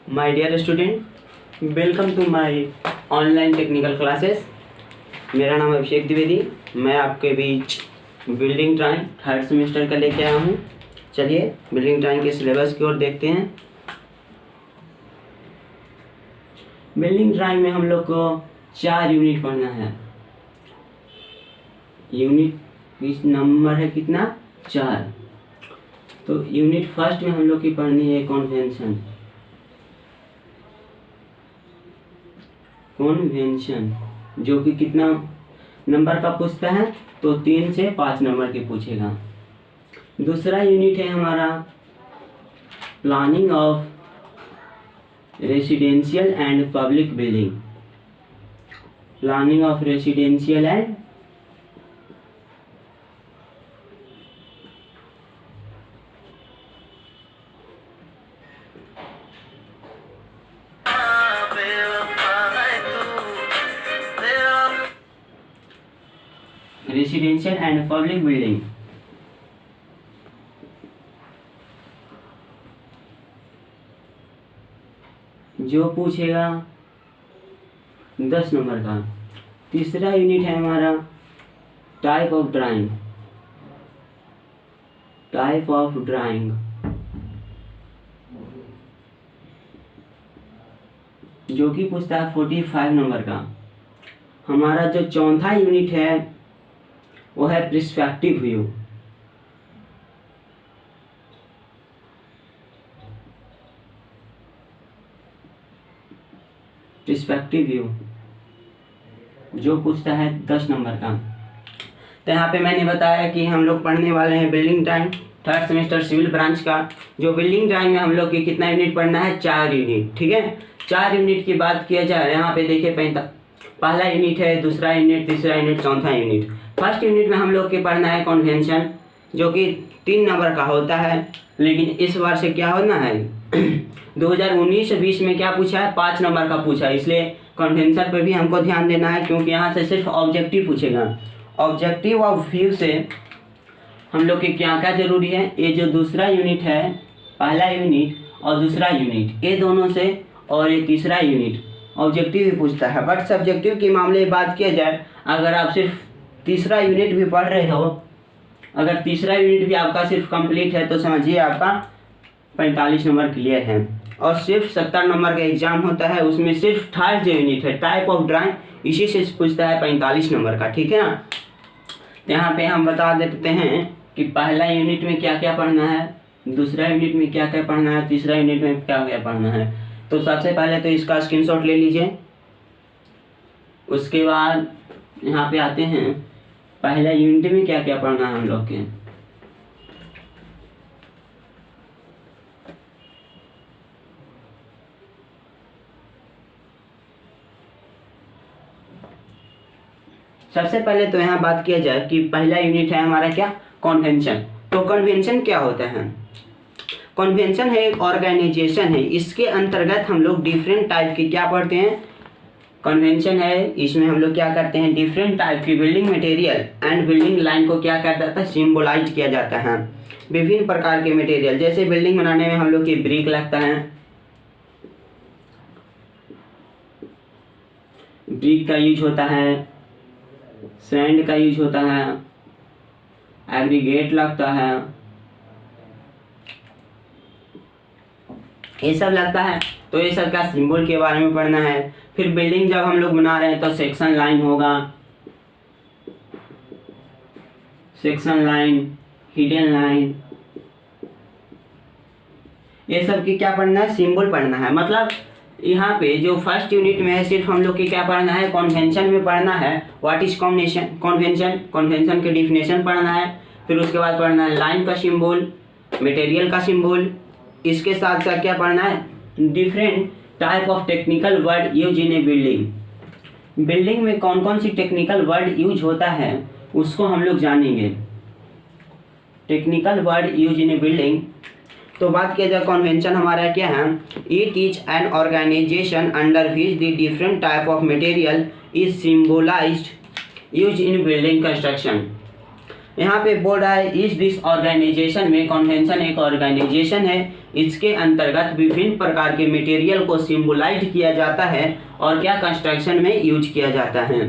My dear student, welcome to my online technical classes. मेरा नाम अभिषेक द्विवेदी। मैं आपके बीच बिल्डिंग ड्राइंग थर्ड सेमेस्टर का लेके आया हूँ। चलिए बिल्डिंग ड्राइंग के सिलेबस की ओर देखते हैं। बिल्डिंग ड्राइंग में हम लोग को 4 यूनिट पढ़ना है। यूनिट इस नंबर है कितना, 4। तो यूनिट फर्स्ट में हम लोग की पढ़नी है कॉन्वेंशन। कॉन्वेंशन जो कि कितना नंबर का पूछता है, तो 3 से 5 नंबर के पूछेगा। दूसरा यूनिट है हमारा planning of residential and public building. Planning of residential and residential and public building. जो पूछेगा 10 नंबर का। तीसरा यूनिट है हमारा type of drawing. Type of drawing जो कि पूछता है 45 नंबर का। हमारा जो चौथा यूनिट है वो है पर्सपेक्टिव व्यू। पर्सपेक्टिव व्यू जो पूछता है 10 नंबर का। तो यहाँ पे मैंने बताया कि हम लोग पढ़ने वाले हैं building drawing third semester civil branch का। जो बिल्डिंग ड्राइंग में हम लोग की कितना यूनिट पढ़ना है, 4 यूनिट। ठीक है, 4 यूनिट की बात किया जाए, यहाँ पे देखिए पहला यूनिट है, दूसरा यूनिट, तीसरा यूनिट, चौथा यूनिट। फर्स्ट यूनिट में हम लोग के पढ़ना है कॉन्वेंशन जो कि 3 नंबर का होता है, लेकिन इस बार से क्या होना है 2019-20 में क्या पूछा है, 5 नंबर का पूछा है। इसलिए कॉन्वेंशन पे भी हमको ध्यान देना है, क्योंकि यहाँ से सिर्फ ऑब्जेक्टिव पूछेगा। ऑब्जेक्टिव ऑफ व्यू से हम लोग के क्या क्या जरूरी है, ये जो दूसरा यूनिट है, पहला यूनिट और दूसरा यूनिट, ये दोनों से, और ये तीसरा यूनिट ऑब्जेक्टिव भी पूछता है। बट सब्जेक्टिव के मामले में बात किया जाए, अगर आप सिर्फ तीसरा यूनिट भी पढ़ रहे हो, अगर तीसरा यूनिट भी आपका सिर्फ कंप्लीट है, तो समझिए आपका 45 नंबर क्लियर है। और सिर्फ 70 नंबर का एग्जाम होता है, उसमें सिर्फ थर्ड जो यूनिट है टाइप ऑफ ड्राइंग, इसी से पूछता है 45 नंबर का। ठीक है ना। तो यहाँ पे हम बता देते हैं कि पहला यूनिट में क्या क्या पढ़ना है, दूसरा यूनिट में क्या क्या पढ़ना है, तीसरा यूनिट में क्या क्या पढ़ना है। तो सबसे पहले तो इसका स्क्रीनशॉट ले लीजिए। उसके बाद यहाँ पे आते हैं, पहला यूनिट में क्या क्या पढ़ना है हम लोग के। सबसे पहले तो यहाँ बात किया जाए कि पहला यूनिट है हमारा क्या, कॉन्वेंशन। तो कन्वेंशन क्या होता है? कन्वेंशन है एक ऑर्गेनाइजेशन है, इसके अंतर्गत हम लोग डिफरेंट टाइप की क्या पढ़ते हैं, कन्वेंशन है। इसमें हम लोग क्या करते हैं, डिफरेंट टाइप की building material and building line को क्या कर जाता है, सिंबलाइज किया जाता है। विभिन्न प्रकार के मटेरियल, जैसे बिल्डिंग बनाने में हम लोग की ब्रिक लगता है, ब्रिक का यूज होता है, सैंड का यूज होता है, एग्रीगेट लगता है, ये सब लगता है। तो ये सब का सिंबल के बारे में पढ़ना है। फिर बिल्डिंग जब हम लोग बना रहे हैं तो सेक्शन लाइन होगा, सेक्शन लाइन, हिडन लाइन, ये सब की क्या पढ़ना है, सिंबल पढ़ना है। मतलब यहाँ पे जो फर्स्ट यूनिट में है, सिर्फ हम लोग की क्या पढ़ना है, कॉन्वेंशन में पढ़ना है। What is combination, convention, convention के डिफिनेशन पढ़ना है। फिर उसके बाद पढ़ना है लाइन का सिंबल, मटेरियल का सिंबल। इसके साथ साथ क्या पढ़ना है, different type of technical word use in a building. Building में कौन कौन सी टेक्निकल वर्ड यूज होता है उसको हम लोग जानेंगे। Technical word use in a building. तो बात किया जाए कॉन्वेंशन हमारा क्या है, it is an organisation under which the different type of material is symbolised use in building construction. यहाँ पे बोल रहा है इस दिस ऑर्गेनाइजेशन में, कन्वेंशन एक ऑर्गेनाइजेशन है, इसके अंतर्गत विभिन्न प्रकार के मटेरियल को सिम्बोलाइज किया जाता है और क्या कंस्ट्रक्शन में यूज किया जाता है।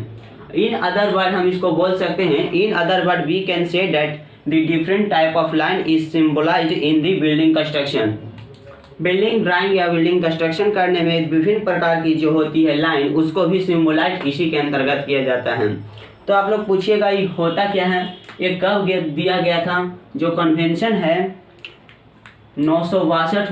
इन अदर वर्ड हम इसको बोल सकते हैं, in other word we can say that the different type of line is symbolize in the building construction. Building drawing या बिल्डिंग कंस्ट्रक्शन करने में विभिन्न प्रकार की जो होती है लाइन, उसको भी सिम्बोलाइज इसी के अंतर्गत किया जाता है। तो आप लोग पूछिएगा ये होता क्या है, ये कब दिया गया था। जो कन्वेंशन है 962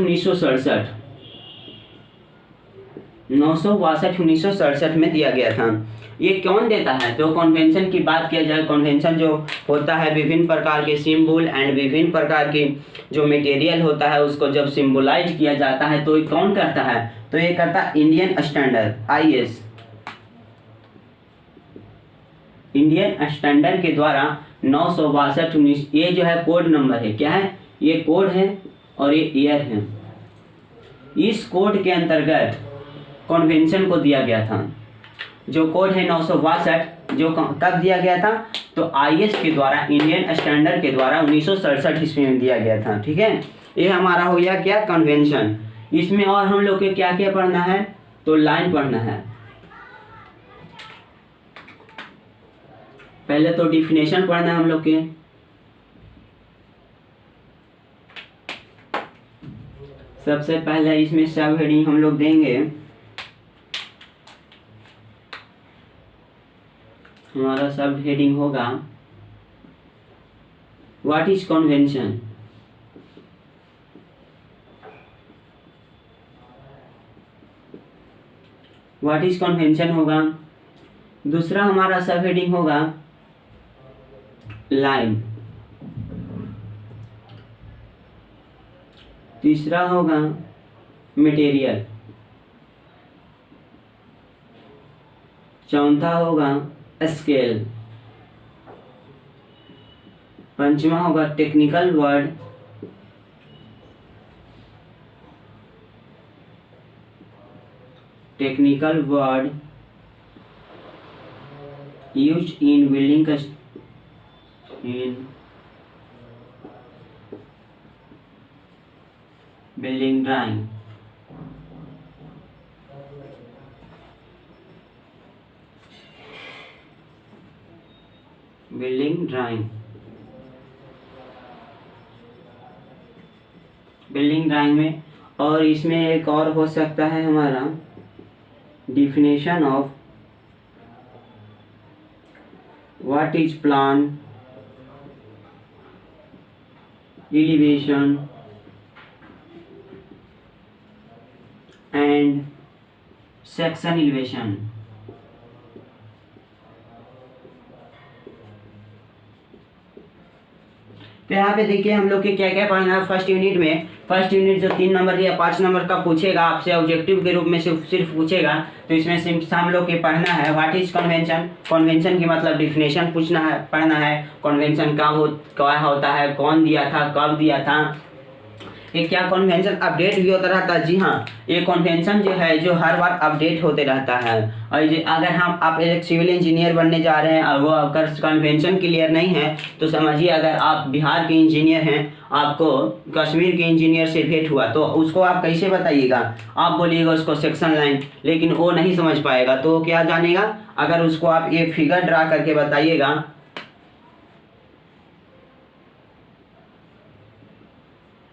1967 में दिया गया था। ये कौन देता है, तो कन्वेंशन की बात किया जाए, कन्वेंशन जो होता है विभिन्न प्रकार के सिंबल एंड विभिन्न प्रकार की जो मटेरियल होता है उसको जब सिम्बोलाइज किया जाता है तो ये कौन करता है, तो ये करता है Indian standard IS। Indian standard के द्वारा 962 ये जो है कोड नंबर है, क्या है ये कोड है और ये ईयर है। इस कोड के अंतर्गत कन्वेंशन को दिया गया था। जो कोड है 962 जो कब दिया गया था, तो IS के द्वारा, इंडियन स्टैंडर्ड के द्वारा 1967 ईस्वी में दिया गया था। ठीक है, ये हमारा हो गया क्या कन्वेंशन। इसमें और हम लोग के क्या क्या पढ़ना है, तो लाइन पढ़ना है। पहले तो डिफिनेशन पढ़ना है हम लोग के। सबसे पहले इसमें सब हेडिंग हम लोग देंगे। हमारा सब हेडिंग होगा what is convention. What is convention होगा। दूसरा हमारा सब हेडिंग होगा लाइन। तीसरा होगा मटेरियल। चौथा होगा स्केल। पंचमा होगा technical word. Technical word use in building building drawing. Building drawing. Building drawing में और इसमें एक और हो सकता है हमारा definition of what is plan, elevation and section elevation. तो यहाँ पे देखिए हम लोग के क्या क्या पढ़ना है फर्स्ट यूनिट में। फर्स्ट यूनिट जो 3 नंबर या 5 नंबर का पूछेगा आपसे, ऑब्जेक्टिव के रूप में सिर्फ पूछेगा, तो इसमें सिर्फ हम लोग के पढ़ना है व्हाट इज कन्वेंशन। कन्वेंशन की मतलब डिफिनेशन पूछना है, पढ़ना है। कन्वेंशन क्या होता है, कौन दिया था, कब दिया था, ये क्या कन्वेंशन अपडेट भी होता रहता है। जी हाँ, ये कन्वेंशन जो है जो हर बार अपडेट होते रहता है। और अगर आप एक सिविल इंजीनियर बनने जा रहे हैं और वो अगर कन्वेंशन क्लियर नहीं है तो समझिए अगर आप बिहार के इंजीनियर हैं, आपको कश्मीर के इंजीनियर से भेंट हुआ तो उसको आप कैसे बताइएगा। आप बोलिएगा उसको सेक्शन लाइन, लेकिन वो नहीं समझ पाएगा। तो क्या जानेगा, अगर उसको आप एक फिगर ड्रा करके बताइएगा,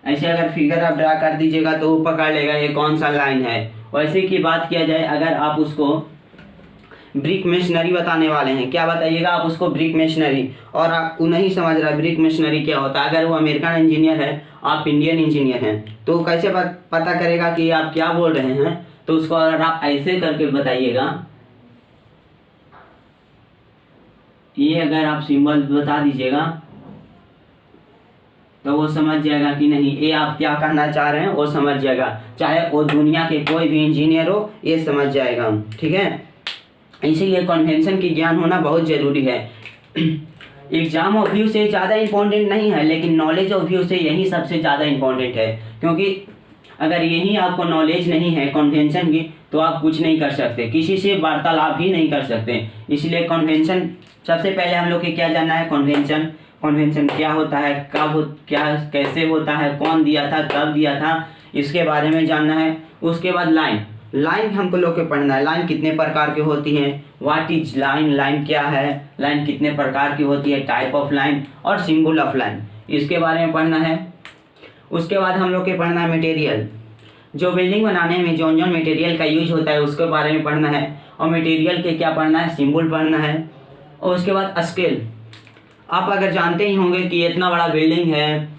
ऐसे अगर फिगर आप ड्रा कर दीजिएगा तो वो पकड़ लेगा ये कौन सा लाइन है। वैसे की बात किया जाए, अगर आप उसको ब्रिक मेशनरी बताने वाले हैं, क्या बताइएगा आप उसको ब्रिक मेशनरी, और आप नहीं समझ रहा ब्रिक मेशनरी क्या होता है, अगर वो अमेरिकन इंजीनियर है, आप इंडियन इंजीनियर हैं, तो कैसे पता करेगा कि आप क्या बोल रहे हैं। तो उसको अगर आप ऐसे करके बताइएगा, ये अगर आप सिंबल बता दीजिएगा तो वो समझ जाएगा कि नहीं ये आप क्या कहना चाह रहे हैं, वो समझ जाएगा। चाहे वो दुनिया के कोई भी इंजीनियर हो, ये समझ जाएगा। ठीक है, इसीलिए कन्वेंशन की ज्ञान होना बहुत ज़रूरी है। एग्जाम ऑफ व्यू से ज़्यादा इम्पोर्टेंट नहीं है, लेकिन नॉलेज ऑफ व्यू से यही सबसे ज़्यादा इम्पोर्टेंट है। क्योंकि अगर यही आपको नॉलेज नहीं है कन्वेंशन की, तो आप कुछ नहीं कर सकते, किसी से वार्तालाप भी नहीं कर सकते। इसलिए कन्वेंशन सबसे पहले हम लोग के क्या जानना है, कन्वेंशन। कन्वेंशन क्या होता है, क्या कैसे होता है, कौन दिया था, कब दिया था, इसके बारे में जानना है। उसके बाद लाइन हमको लोग के पढ़ना है। लाइन कितने प्रकार की होती है, व्हाट इज लाइन, लाइन क्या है, लाइन कितने प्रकार की होती है, टाइप ऑफ लाइन और सिंबल ऑफ लाइन, इसके बारे में पढ़ना है। उसके बाद हम लोग के पढ़ना है मटेरियल, जो बिल्डिंग बनाने में जो मटेरियल का यूज होता है उसके बारे में पढ़ना है। और मटेरियल के क्या पढ़ना है, सिंबल पढ़ना है। और उसके बाद स्केल, आप अगर जानते ही होंगे कि इतना बड़ा बिल्डिंग है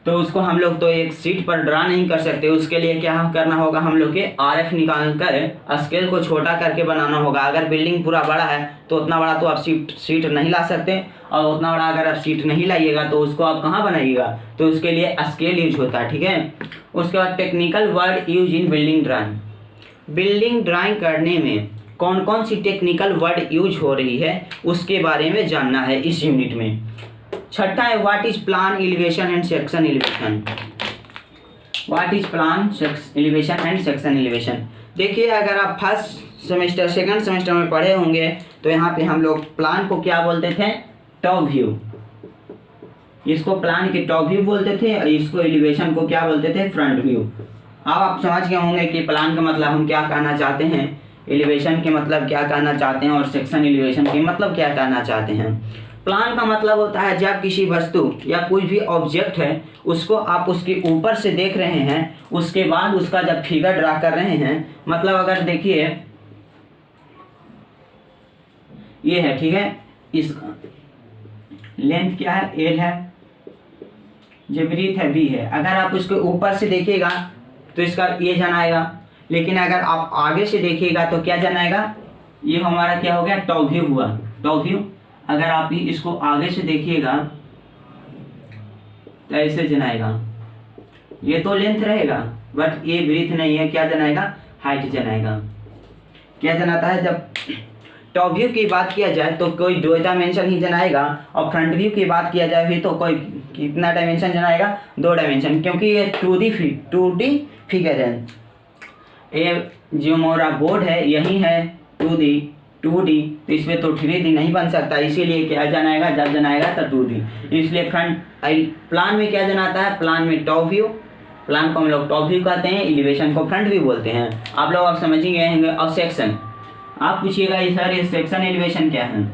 तो उसको हम लोग तो एक सीट पर ड्रा नहीं कर सकते, उसके लिए क्या करना होगा, हम लोग के RF निकाल कर स्केल को छोटा करके बनाना होगा। अगर बिल्डिंग पूरा बड़ा है तो उतना बड़ा तो आप सीट नहीं ला सकते, और उतना बड़ा अगर आप सीट नहीं लाइएगा तो उसको आप कहाँ बनाइएगा, तो उसके लिए स्केल यूज होता है, ठीक है। उसके बाद technical word use in building drawing, building drawing करने में कौन कौन सी टेक्निकल वर्ड यूज हो रही है उसके बारे में जानना है इस यूनिट में। छठा है what is plan elevation and section elevation. What is plan elevation and section elevation. देखिए अगर आप फर्स्ट सेमेस्टर सेकंड सेमेस्टर में पढ़े होंगे तो यहाँ पे हम लोग प्लान को क्या बोलते थे, टॉप व्यू, इसको प्लान के टॉप व्यू बोलते थे और इसको एलिवेशन को क्या बोलते थे, फ्रंट व्यू। अब आप समझ गए होंगे कि प्लान का मतलब हम क्या कहना चाहते हैं, एलिवेशन के मतलब क्या कहना चाहते हैं, और सेक्शन एलिवेशन के मतलब क्या कहना चाहते हैं। प्लान का मतलब होता है जब किसी वस्तु या कोई भी ऑब्जेक्ट है उसको आप उसके ऊपर से देख रहे हैं, उसके बाद उसका जब फिगर ड्रा कर रहे हैं, मतलब अगर देखिए ये है, ठीक है, इसका लेंथ क्या है, L है, जो ब्रीथ है B है। अगर आप उसके ऊपर से देखिएगा तो इसका ये जन आएगा, लेकिन अगर आप आगे से देखिएगा तो क्या जन आएगा, ये हमारा क्या हो गया, टॉप व्यू हुआ, टॉप व्यू। अगर आप ही इसको आगे से देखिएगा तो ऐसे जनाएगा, ये तो लेंथ रहेगा बट ये ब्रीथ नहीं है, क्या जनाएगा, हाइट जनाएगा। क्या जनाता है, जब टॉप व्यू की बात किया जाए तो कोई 2 डायमेंशन ही जनाएगा, और फ्रंट व्यू की बात किया जाए भी तो कोई कितना डायमेंशन जनाएगा, 2 डायमेंशन, क्योंकि ये 2D फिगर है। ये जो हमारा बोर्ड है यही है 2D, तो इसमें तो 3D नहीं बन सकता, इसीलिए क्या जनाएगा, जब जनाएगा तो 2D। इसलिए फ्रंट प्लान में क्या जनाता है, प्लान में टॉप व्यू, प्लान को हम लोग टॉप व्यू कहते हैं, एलिवेशन को फ्रंट व्यू बोलते हैं। आप लोग आप समझ गए होंगे। और सेक्शन, आप पूछिएगा सर ये सेक्शन एलिवेशन क्या है,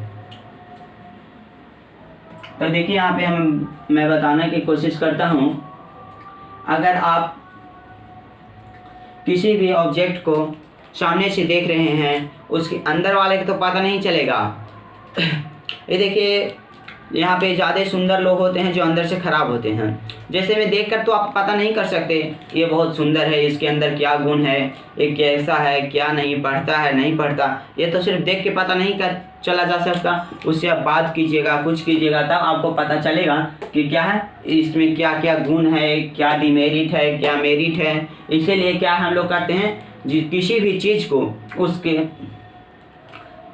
तो देखिए यहाँ पे मैं बताने की कोशिश करता हूँ। अगर आप किसी भी ऑब्जेक्ट को सामने से देख रहे हैं, उसके अंदर वाले को तो पता नहीं चलेगा। ये देखिए यहाँ पे ज़्यादा सुंदर लोग होते हैं जो अंदर से ख़राब होते हैं। जैसे में देखकर तो आप पता नहीं कर सकते ये बहुत सुंदर है, इसके अंदर क्या गुण है, ये कैसा है, क्या नहीं पढ़ता है, नहीं पढ़ता, ये तो सिर्फ देख के पता नहीं कर चला जा सकता। उससे आप बात कीजिएगा, कुछ कीजिएगा, तब आपको पता चलेगा कि क्या है, इसमें क्या क्या गुण है, क्या डिमेरिट है, क्या मेरिट है। इसीलिए क्या हम लोग करते हैं, किसी भी चीज़ को उसके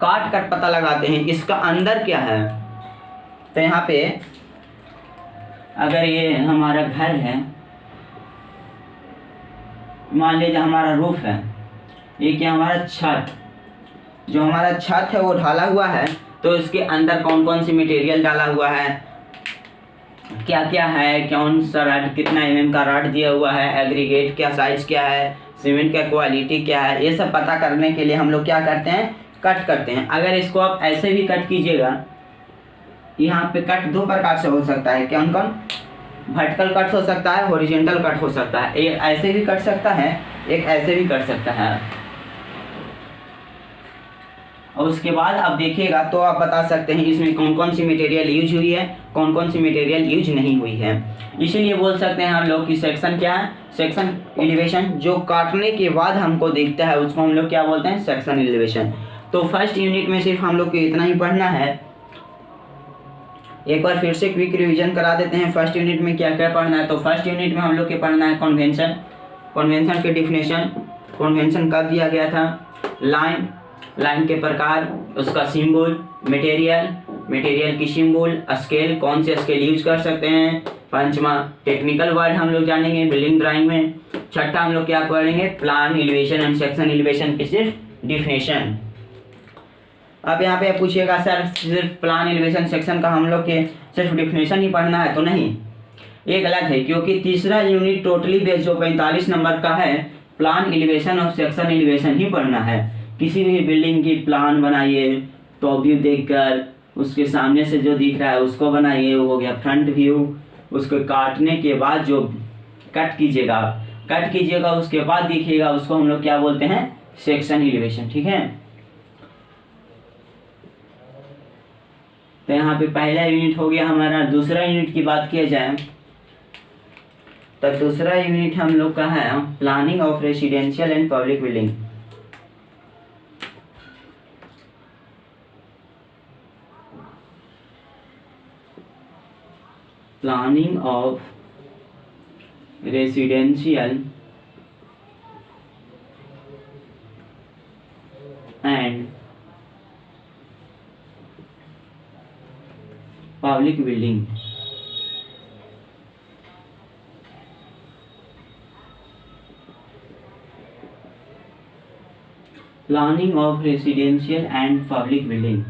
काट कर पता लगाते हैं इसका अंदर क्या है। तो यहाँ पे अगर ये हमारा घर है, मान लीजिए हमारा रूफ है, ये क्या हमारा छत, जो हमारा छत है वो ढाला हुआ है, तो इसके अंदर कौन कौन सी मटेरियल डाला हुआ है, क्या क्या है, कौन सा रॉड, कितना mm का रॉड दिया हुआ है, एग्रीगेट क्या साइज क्या है, सीमेंट का क्वालिटी क्या है, ये सब पता करने के लिए हम लोग क्या करते हैं, कट करते हैं। अगर इसको आप ऐसे भी कट कीजिएगा, यहाँ पे कट 2 प्रकार से हो सकता है, कौन कौन, वर्टिकल कट हो सकता है, हॉरिजॉन्टल कट हो सकता है, एक ऐसे भी कट सकता है, एक ऐसे भी कट सकता है। और उसके बाद आप देखिएगा तो आप बता सकते हैं इसमें कौन कौन सी मटेरियल यूज हुई है, कौन कौन सी मटेरियल यूज नहीं हुई है। इसीलिए बोल सकते हैं हम लोग कि सेक्शन क्या है, सेक्शन एलिवेशन, जो काटने के बाद हमको दिखता है उसको हम लोग क्या बोलते हैं, सेक्शन एलिवेशन। तो फर्स्ट यूनिट में सिर्फ हम लोग को इतना ही पढ़ना है। एक बार फिर से क्विक रिवीजन करा देते हैं फर्स्ट यूनिट में क्या क्या पढ़ना है। तो फर्स्ट यूनिट में हम लोग के पढ़ना है कन्वेंशन, कन्वेंशन के डिफिनेशन, कन्वेंशन कब दिया गया था, लाइन, लाइन के प्रकार, उसका सिंबल, मटेरियल, मटेरियल की सिंबल, स्केल, कौन से स्केल यूज कर सकते हैं, पंचमा टेक्निकल वर्ड हम लोग जानेंगे बिल्डिंग ड्राइंग में, छठा हम लोग क्या पढ़ेंगे, plan elevation and section elevation की सिर्फ डिफिनेशन। अब यहाँ पे पूछिएगा सर सिर्फ प्लान एलिवेशन सेक्शन का हम लोग के सिर्फ डिफिनेशन ही पढ़ना है, तो नहीं, ये गलत है, क्योंकि तीसरा यूनिट टोटली बेस जो 45 नंबर का है, प्लान एलिवेशन और सेक्शन एलिवेशन ही पढ़ना है। किसी भी बिल्डिंग की प्लान बनाइए, टॉप व्यू देखकर उसके सामने से जो दिख रहा है उसको बनाइए, वो हो गया फ्रंट व्यू। उसको काटने के बाद जो कट कीजिएगा उसके बाद दिखिएगा, उसको हम लोग क्या बोलते हैं, सेक्शन एलिवेशन। ठीक है, तो यहाँ पे पहला यूनिट हो गया हमारा। दूसरा यूनिट की बात किया जाए तो दूसरा यूनिट हम लोग का है planning of residential and public building. Planning of residential and public building. Planning of residential and public building.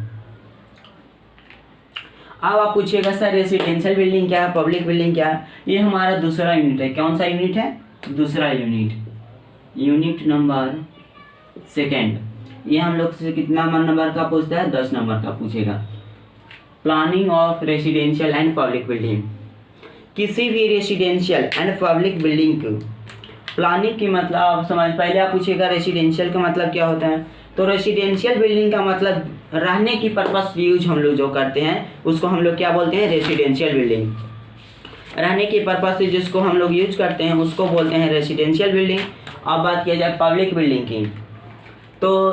अब आप पूछिएगा सर रेसिडेंशियल बिल्डिंग क्या है, पब्लिक बिल्डिंग क्या है। ये हमारा दूसरा यूनिट है। कौन सा यूनिट है, दूसरा यूनिट नंबर सेकेंड। ये हम लोग से कितना नंबर का पूछता है, 10 नंबर का पूछेगा। Planning of residential and public building. किसी भी रेसिडेंशियल एंड पब्लिक बिल्डिंग को प्लानिंग की मतलब आप समझ, पहले आप पूछेगा रेसिडेंशियल का मतलब क्या होता है, तो रेसिडेंशियल बिल्डिंग का मतलब रहने की पर्पस यूज हम लोग जो करते हैं उसको हम लोग क्या बोलते हैं, रेसिडेंशियल बिल्डिंग। रहने की पर्पस से जिसको हम लोग यूज करते हैं उसको बोलते हैं रेसिडेंशियल बिल्डिंग। अब बात किया जाए पब्लिक बिल्डिंग की, तो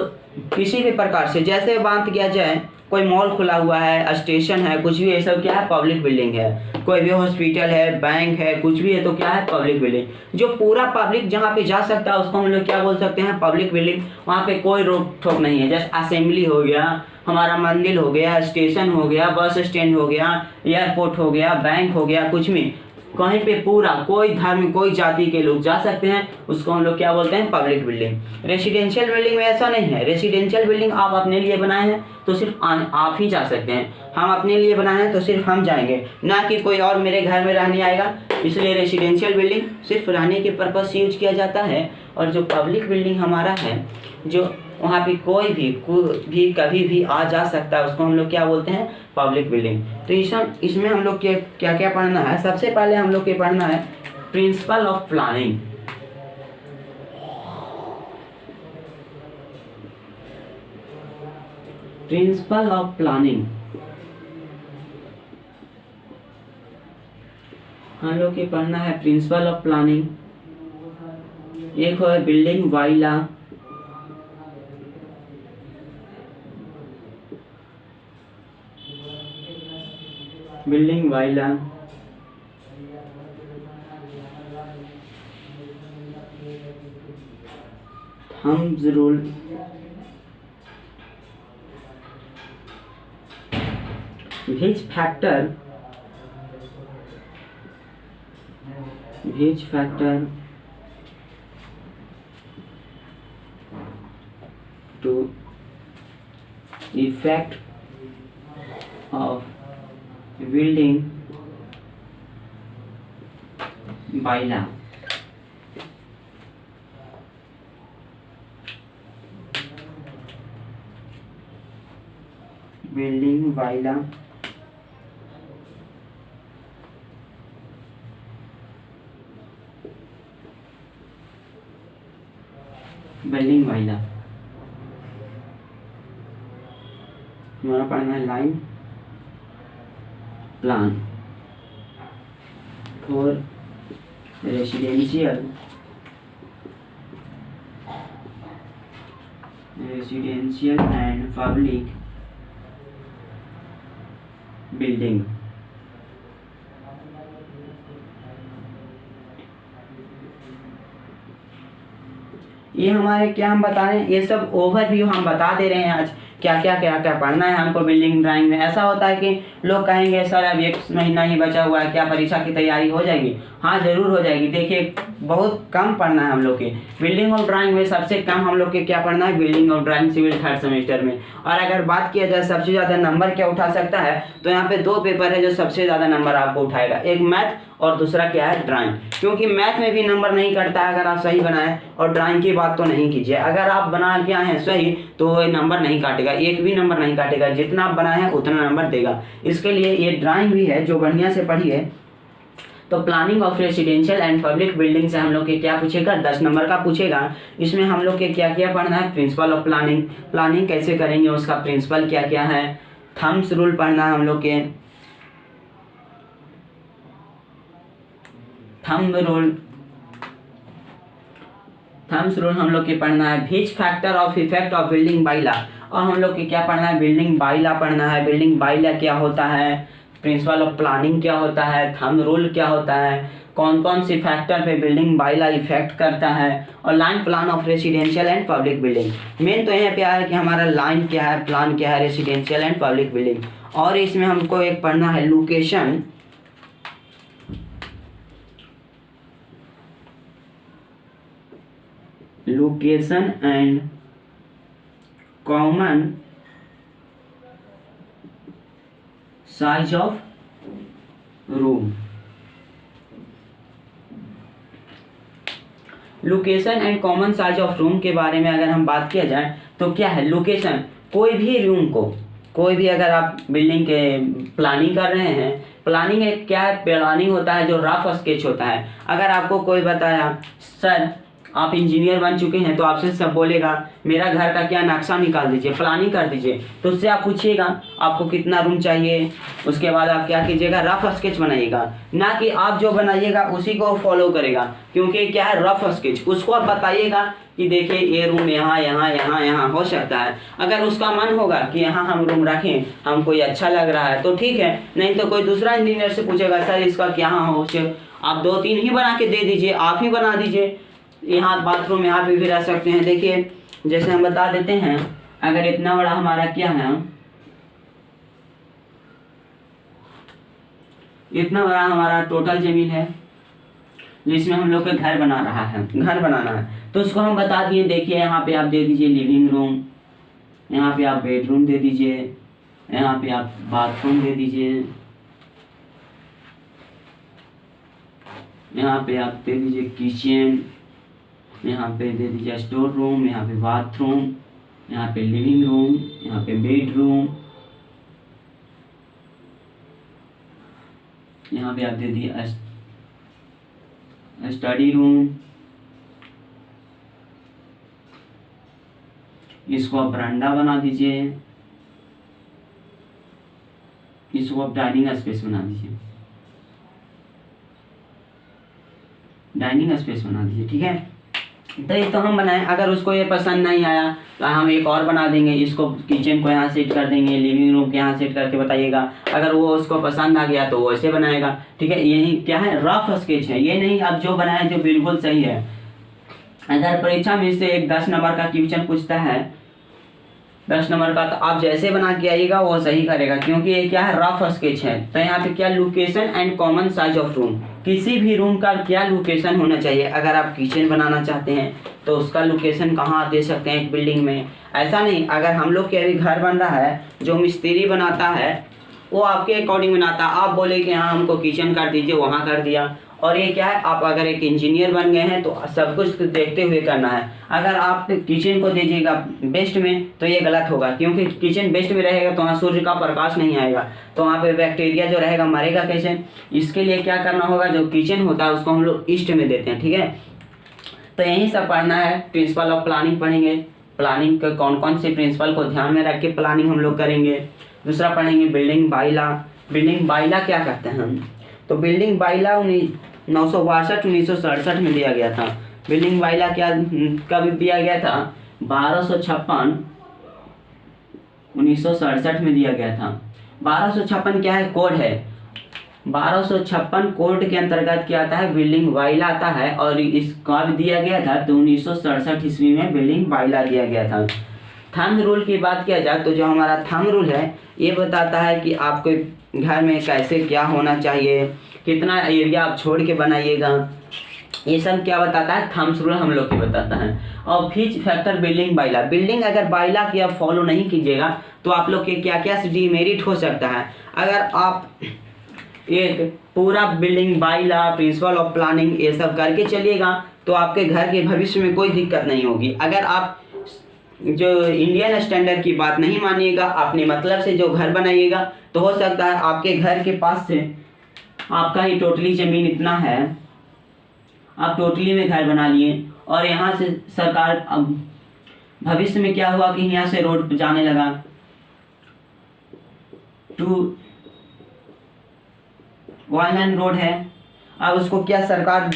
किसी भी प्रकार से, जैसे बात किया जाए कोई मॉल खुला हुआ है, स्टेशन है, कुछ भी, ये सब क्या है, पब्लिक बिल्डिंग है। कोई भी हॉस्पिटल है, बैंक है, कुछ भी है, तो क्या है, पब्लिक बिल्डिंग। जो पूरा पब्लिक जहाँ पे जा सकता है उसको हम लोग क्या बोल सकते हैं, पब्लिक बिल्डिंग। वहाँ पे कोई रोक ठोक नहीं है, जैसे असेंबली हो गया, हमारा मंदिर हो गया, स्टेशन हो गया, बस स्टैंड हो गया, एयरपोर्ट हो गया, बैंक हो गया, कुछ भी, कहीं पे पूरा कोई धर्म कोई जाति के लोग जा सकते हैं, उसको हम लोग क्या बोलते हैं, पब्लिक बिल्डिंग। रेसिडेंशियल बिल्डिंग में ऐसा नहीं है। रेसिडेंशियल बिल्डिंग आप अपने लिए बनाए हैं तो सिर्फ आप ही जा सकते हैं, हम अपने लिए बनाए हैं तो सिर्फ हम जाएंगे, ना कि कोई और मेरे घर में रहने आएगा। इसलिए रेसिडेंशियल बिल्डिंग सिर्फ रहने के पर्पज से यूज किया जाता है। और जो पब्लिक बिल्डिंग हमारा है, जो वहाँ पे कोई भी कभी भी आ जा सकता है, उसको हम लोग क्या बोलते हैं, पब्लिक बिल्डिंग। तो इसमें हम लोग के क्या क्या पढ़ना है, सबसे पहले हम लोग के पढ़ना है principle of planning. Principle of planning हम लोग के पढ़ना है प्रिंसिपल ऑफ प्लानिंग। एक है building by law, building by law, thumbs rule, which factor to effect of building by law। Building by law, building by law. हमारा पढ़ना है line plan for residential and public building. ये हमारे क्या हम बता रहे हैं, ये सब ओवरव्यू हम बता दे रहे हैं आज क्या क्या पढ़ना है हमको बिल्डिंग ड्राइंग में। ऐसा होता है कि लोग कहेंगे सर अब 1 महीना ही बचा हुआ है, क्या परीक्षा की तैयारी हो जाएगी? हाँ ज़रूर हो जाएगी। देखिए बहुत कम पढ़ना है हम लोग के बिल्डिंग और ड्राइंग में। सबसे कम हम लोग के क्या पढ़ना है? बिल्डिंग और ड्राइंग सिविल 3rd सेमेस्टर में। और अगर बात किया जाए सबसे ज़्यादा नंबर क्या उठा सकता है, तो यहाँ पे 2 पेपर है जो सबसे ज़्यादा नंबर आपको उठाएगा, एक मैथ और दूसरा क्या है? ड्राइंग। क्योंकि मैथ में भी नंबर नहीं कटता है अगर आप सही बनाएं, और ड्राइंग की बात तो नहीं कीजिए, अगर आप बना के आए हैं सही तो नंबर नहीं काटेगा, एक भी नंबर नहीं काटेगा, जितना आप बनाए हैं उतना नंबर देगा। इसके लिए ये ड्राइंग भी है जो बढ़िया से पढ़िए। तो planning of residential and public building से हम लोग के क्या पूछेगा? 10 नंबर का पूछेगा। इसमें हम लोग के क्या क्या पढ़ना है? प्रिंसिपल ऑफ प्लानिंग, प्लानिंग कैसे करेंगे उसका प्रिंसिपल क्या क्या है, थम्स रूल पढ़ना है हम लोग के, थम्स रूल हम लोग के पढ़ना है, which factor of effect of building bylaw, और हम लोग के क्या पढ़ना है? बिल्डिंग बाइला पढ़ना है। बिल्डिंग बाइला क्या होता है, प्रिंसिपल ऑफ प्लानिंग क्या होता है, थंब रूल क्या होता है, कौन कौन सी फैक्टर पे बिल्डिंग बाइला इफेक्ट करता है, और line plan of residential and public building. Main तो यहाँ पे है कि हमारा लाइन क्या है, प्लान क्या है, रेसिडेंशियल एंड पब्लिक बिल्डिंग। और इसमें हमको एक पढ़ना है location, location and common size of room. Location and common size of room के बारे में अगर हम बात किया जाए तो क्या है? लोकेशन, कोई भी रूम को, कोई भी अगर आप बिल्डिंग के प्लानिंग कर रहे हैं, प्लानिंग एक क्या है? प्लानिंग होता है जो रफ स्केच होता है। अगर आपको कोई बताया सर आप इंजीनियर बन चुके हैं तो आपसे सब बोलेगा मेरा घर का क्या नक्शा निकाल दीजिए, प्लानिंग कर दीजिए, तो उससे आप पूछिएगा आपको कितना रूम चाहिए, उसके बाद आप क्या कीजिएगा? रफ स्केच बनाइएगा, ना कि आप जो बनाइएगा उसी को फॉलो करेगा। क्योंकि क्या है? रफ स्केच, उसको आप बताइएगा कि देखिए ये रूम यहाँ यहाँ यहाँ यहाँ हो सकता है। अगर उसका मन होगा कि यहाँ हम रूम रखें, हमको ये अच्छा लग रहा है तो ठीक है, नहीं तो कोई दूसरा इंजीनियर से पूछेगा सर इसका क्या हो, आप 2-3 ही बना के दे दीजिए, आप ही बना दीजिए। यहाँ बाथरूम यहाँ पे भी रह सकते हैं। देखिए जैसे हम बता देते हैं, अगर इतना बड़ा हमारा क्या है, इतना बड़ा हमारा टोटल जमीन है जिसमें हम लोग का घर बना रहा है, घर बनाना है, तो उसको हम बता दिए। देखिए यहाँ पे आप दे दीजिए लिविंग रूम, यहाँ पे आप बेडरूम दे दीजिए, यहाँ पे आप बाथरूम दे दीजिए, यहाँ पे आप दे दीजिए किचन, यहाँ पे दे दीजिए स्टोर रूम, यहाँ पे बाथरूम, यहाँ पे लिविंग रूम, यहाँ पे बेडरूम, यहाँ पे आप दे दिए स्टडी रूम, इसको आप बरांडा बना दीजिए, इसको आप डाइनिंग स्पेस बना दीजिए, डाइनिंग स्पेस बना दीजिए। ठीक है, तो ये तो हम बनाए। अगर उसको ये पसंद नहीं आया तो हम एक और बना देंगे, इसको किचन को यहाँ सेट कर देंगे, लिविंग रूम के यहाँ सेट करके बताइएगा। अगर वो उसको पसंद आ गया तो वो ऐसे बनाएगा। ठीक है, यही क्या है? रफ स्केच है, ये नहीं आप जो बनाए जो बिल्कुल सही है। अगर परीक्षा में से एक 10 नंबर का क्वेश्चन पूछता है, 10 नंबर का, तो आप जैसे बना के आइएगा वो सही करेगा, क्योंकि ये क्या है? रफ स्केच है। तो यहाँ पे क्या? Location and common size of room, किसी भी रूम का क्या लोकेशन होना चाहिए। अगर आप किचन बनाना चाहते हैं तो उसका लोकेशन कहाँ दे सकते हैं एक बिल्डिंग में, ऐसा नहीं। अगर हम लोग के अभी घर बन रहा है, जो मिस्त्री बनाता है वो आपके अकॉर्डिंग बनाता है, आप बोले कि हाँ हमको किचन कर दीजिए, वहाँ कर दिया। और ये क्या है? आप अगर एक इंजीनियर बन गए हैं तो सब कुछ देखते हुए करना है। अगर आप किचन को दीजिएगा बेस्ट में तो ये गलत होगा, क्योंकि किचन बेस्ट में रहेगा तो वहाँ सूर्य का प्रकाश नहीं आएगा, तो वहाँ पे बैक्टीरिया जो रहेगा मरेगा कैसे। इसके लिए क्या करना होगा? जो किचन होता है उसको हम लोग ईस्ट में देते हैं। ठीक है, तो यही सब पढ़ना है। प्रिंसिपल ऑफ प्लानिंग पढ़ेंगे, प्लानिंग के कौन कौन से प्रिंसिपल को ध्यान में रख के प्लानिंग हम लोग करेंगे। दूसरा पढ़ेंगे बिल्डिंग बाइला। बिल्डिंग बाइला क्या करते हैं हम? तो बिल्डिंग बाइला 1962-1967 में दिया गया था। बिल्डिंग बाइला क्या कब दिया गया था? 1256-1967 में दिया गया था। 1256 क्या है? कोड है। 1256 कोड के अंतर्गत क्या आता है? बिल्डिंग बाइला आता है। और इस कब दिया गया था? तो 1967 ईस्वी में बिल्डिंग बाइला दिया गया था। थंब रूल की बात किया जाए तो जो हमारा थंब रूल है ये बताता है कि आपके घर में कैसे क्या होना चाहिए, कितना एरिया आप छोड़ के बनाइएगा, ये सब क्या बताता है, थंब रूल हम लोग के बताता है। और फिच फैक्टर बिल्डिंग बाइला, बिल्डिंग अगर बाइला की आप फॉलो नहीं कीजिएगा तो आप लोग के क्या क्या डिमेरिट हो सकता है। अगर आप एक पूरा बिल्डिंग बाइला, प्रिंसिपल ऑफ प्लानिंग ये सब करके चलिएगा तो आपके घर के भविष्य में कोई दिक्कत नहीं होगी। अगर आप जो इंडियन स्टैंडर्ड की बात नहीं मानिएगा, अपने मतलब से जो घर बनाइएगा तो हो सकता है आपके घर के पास से आपका ही टोटली ज़मीन इतना है, आप टोटली में घर बना लिए और यहाँ से सरकार, अब भविष्य में क्या हुआ कि यहाँ से रोड जाने लगा, 1 लाइन रोड है, अब उसको क्या सरकार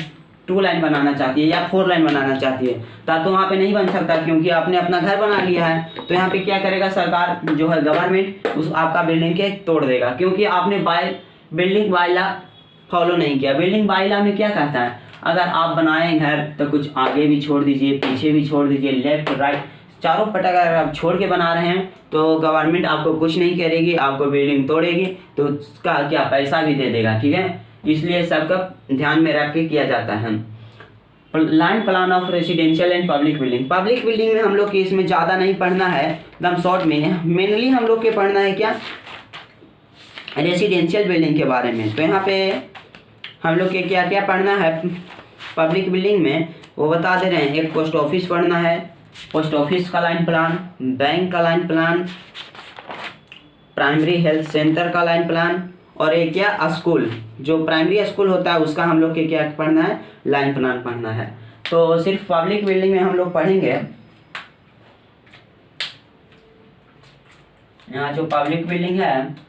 2 लाइन बनाना चाहती है या 4 लाइन बनाना चाहती है, तो वहाँ पे नहीं बन सकता क्योंकि आपने अपना घर बना लिया है। तो यहाँ पे क्या करेगा सरकार जो है, गवर्नमेंट उस आपका बिल्डिंग के तोड़ देगा क्योंकि आपने बिल्डिंग बाइला फॉलो नहीं किया। बिल्डिंग बाइला में क्या कहता है, अगर आप बनाएं घर तो कुछ आगे भी छोड़ दीजिए, पीछे भी छोड़ दीजिए, लेफ्ट राइट चारों पट अगर आप छोड़ के बना रहे हैं तो गवर्नमेंट आपको कुछ नहीं करेगी, आपको बिल्डिंग तोड़ेगी तो उसका क्या पैसा भी दे देगा, ठीक है। इसलिए सबका ध्यान में रख के किया जाता है। Line plan of residential and public building, public building में हम लोग के इसमें ज़्यादा नहीं पढ़ना है, एकदम शॉर्ट में मेनली हम लोग के पढ़ना है क्या, रेसिडेंशियल बिल्डिंग के बारे में। तो यहाँ पे हम लोग के क्या क्या पढ़ना है पब्लिक बिल्डिंग में वो बता दे रहे हैं। एक पोस्ट ऑफिस पढ़ना है, पोस्ट ऑफिस का लाइन प्लान, बैंक का line plan, primary health centre का लाइन प्लान और एक क्या स्कूल, जो प्राइमरी स्कूल होता है उसका हम लोग के क्या पढ़ना है, लाइन प्लान पढ़ना है। तो सिर्फ पब्लिक बिल्डिंग में हम लोग पढ़ेंगे, यहाँ जो पब्लिक बिल्डिंग है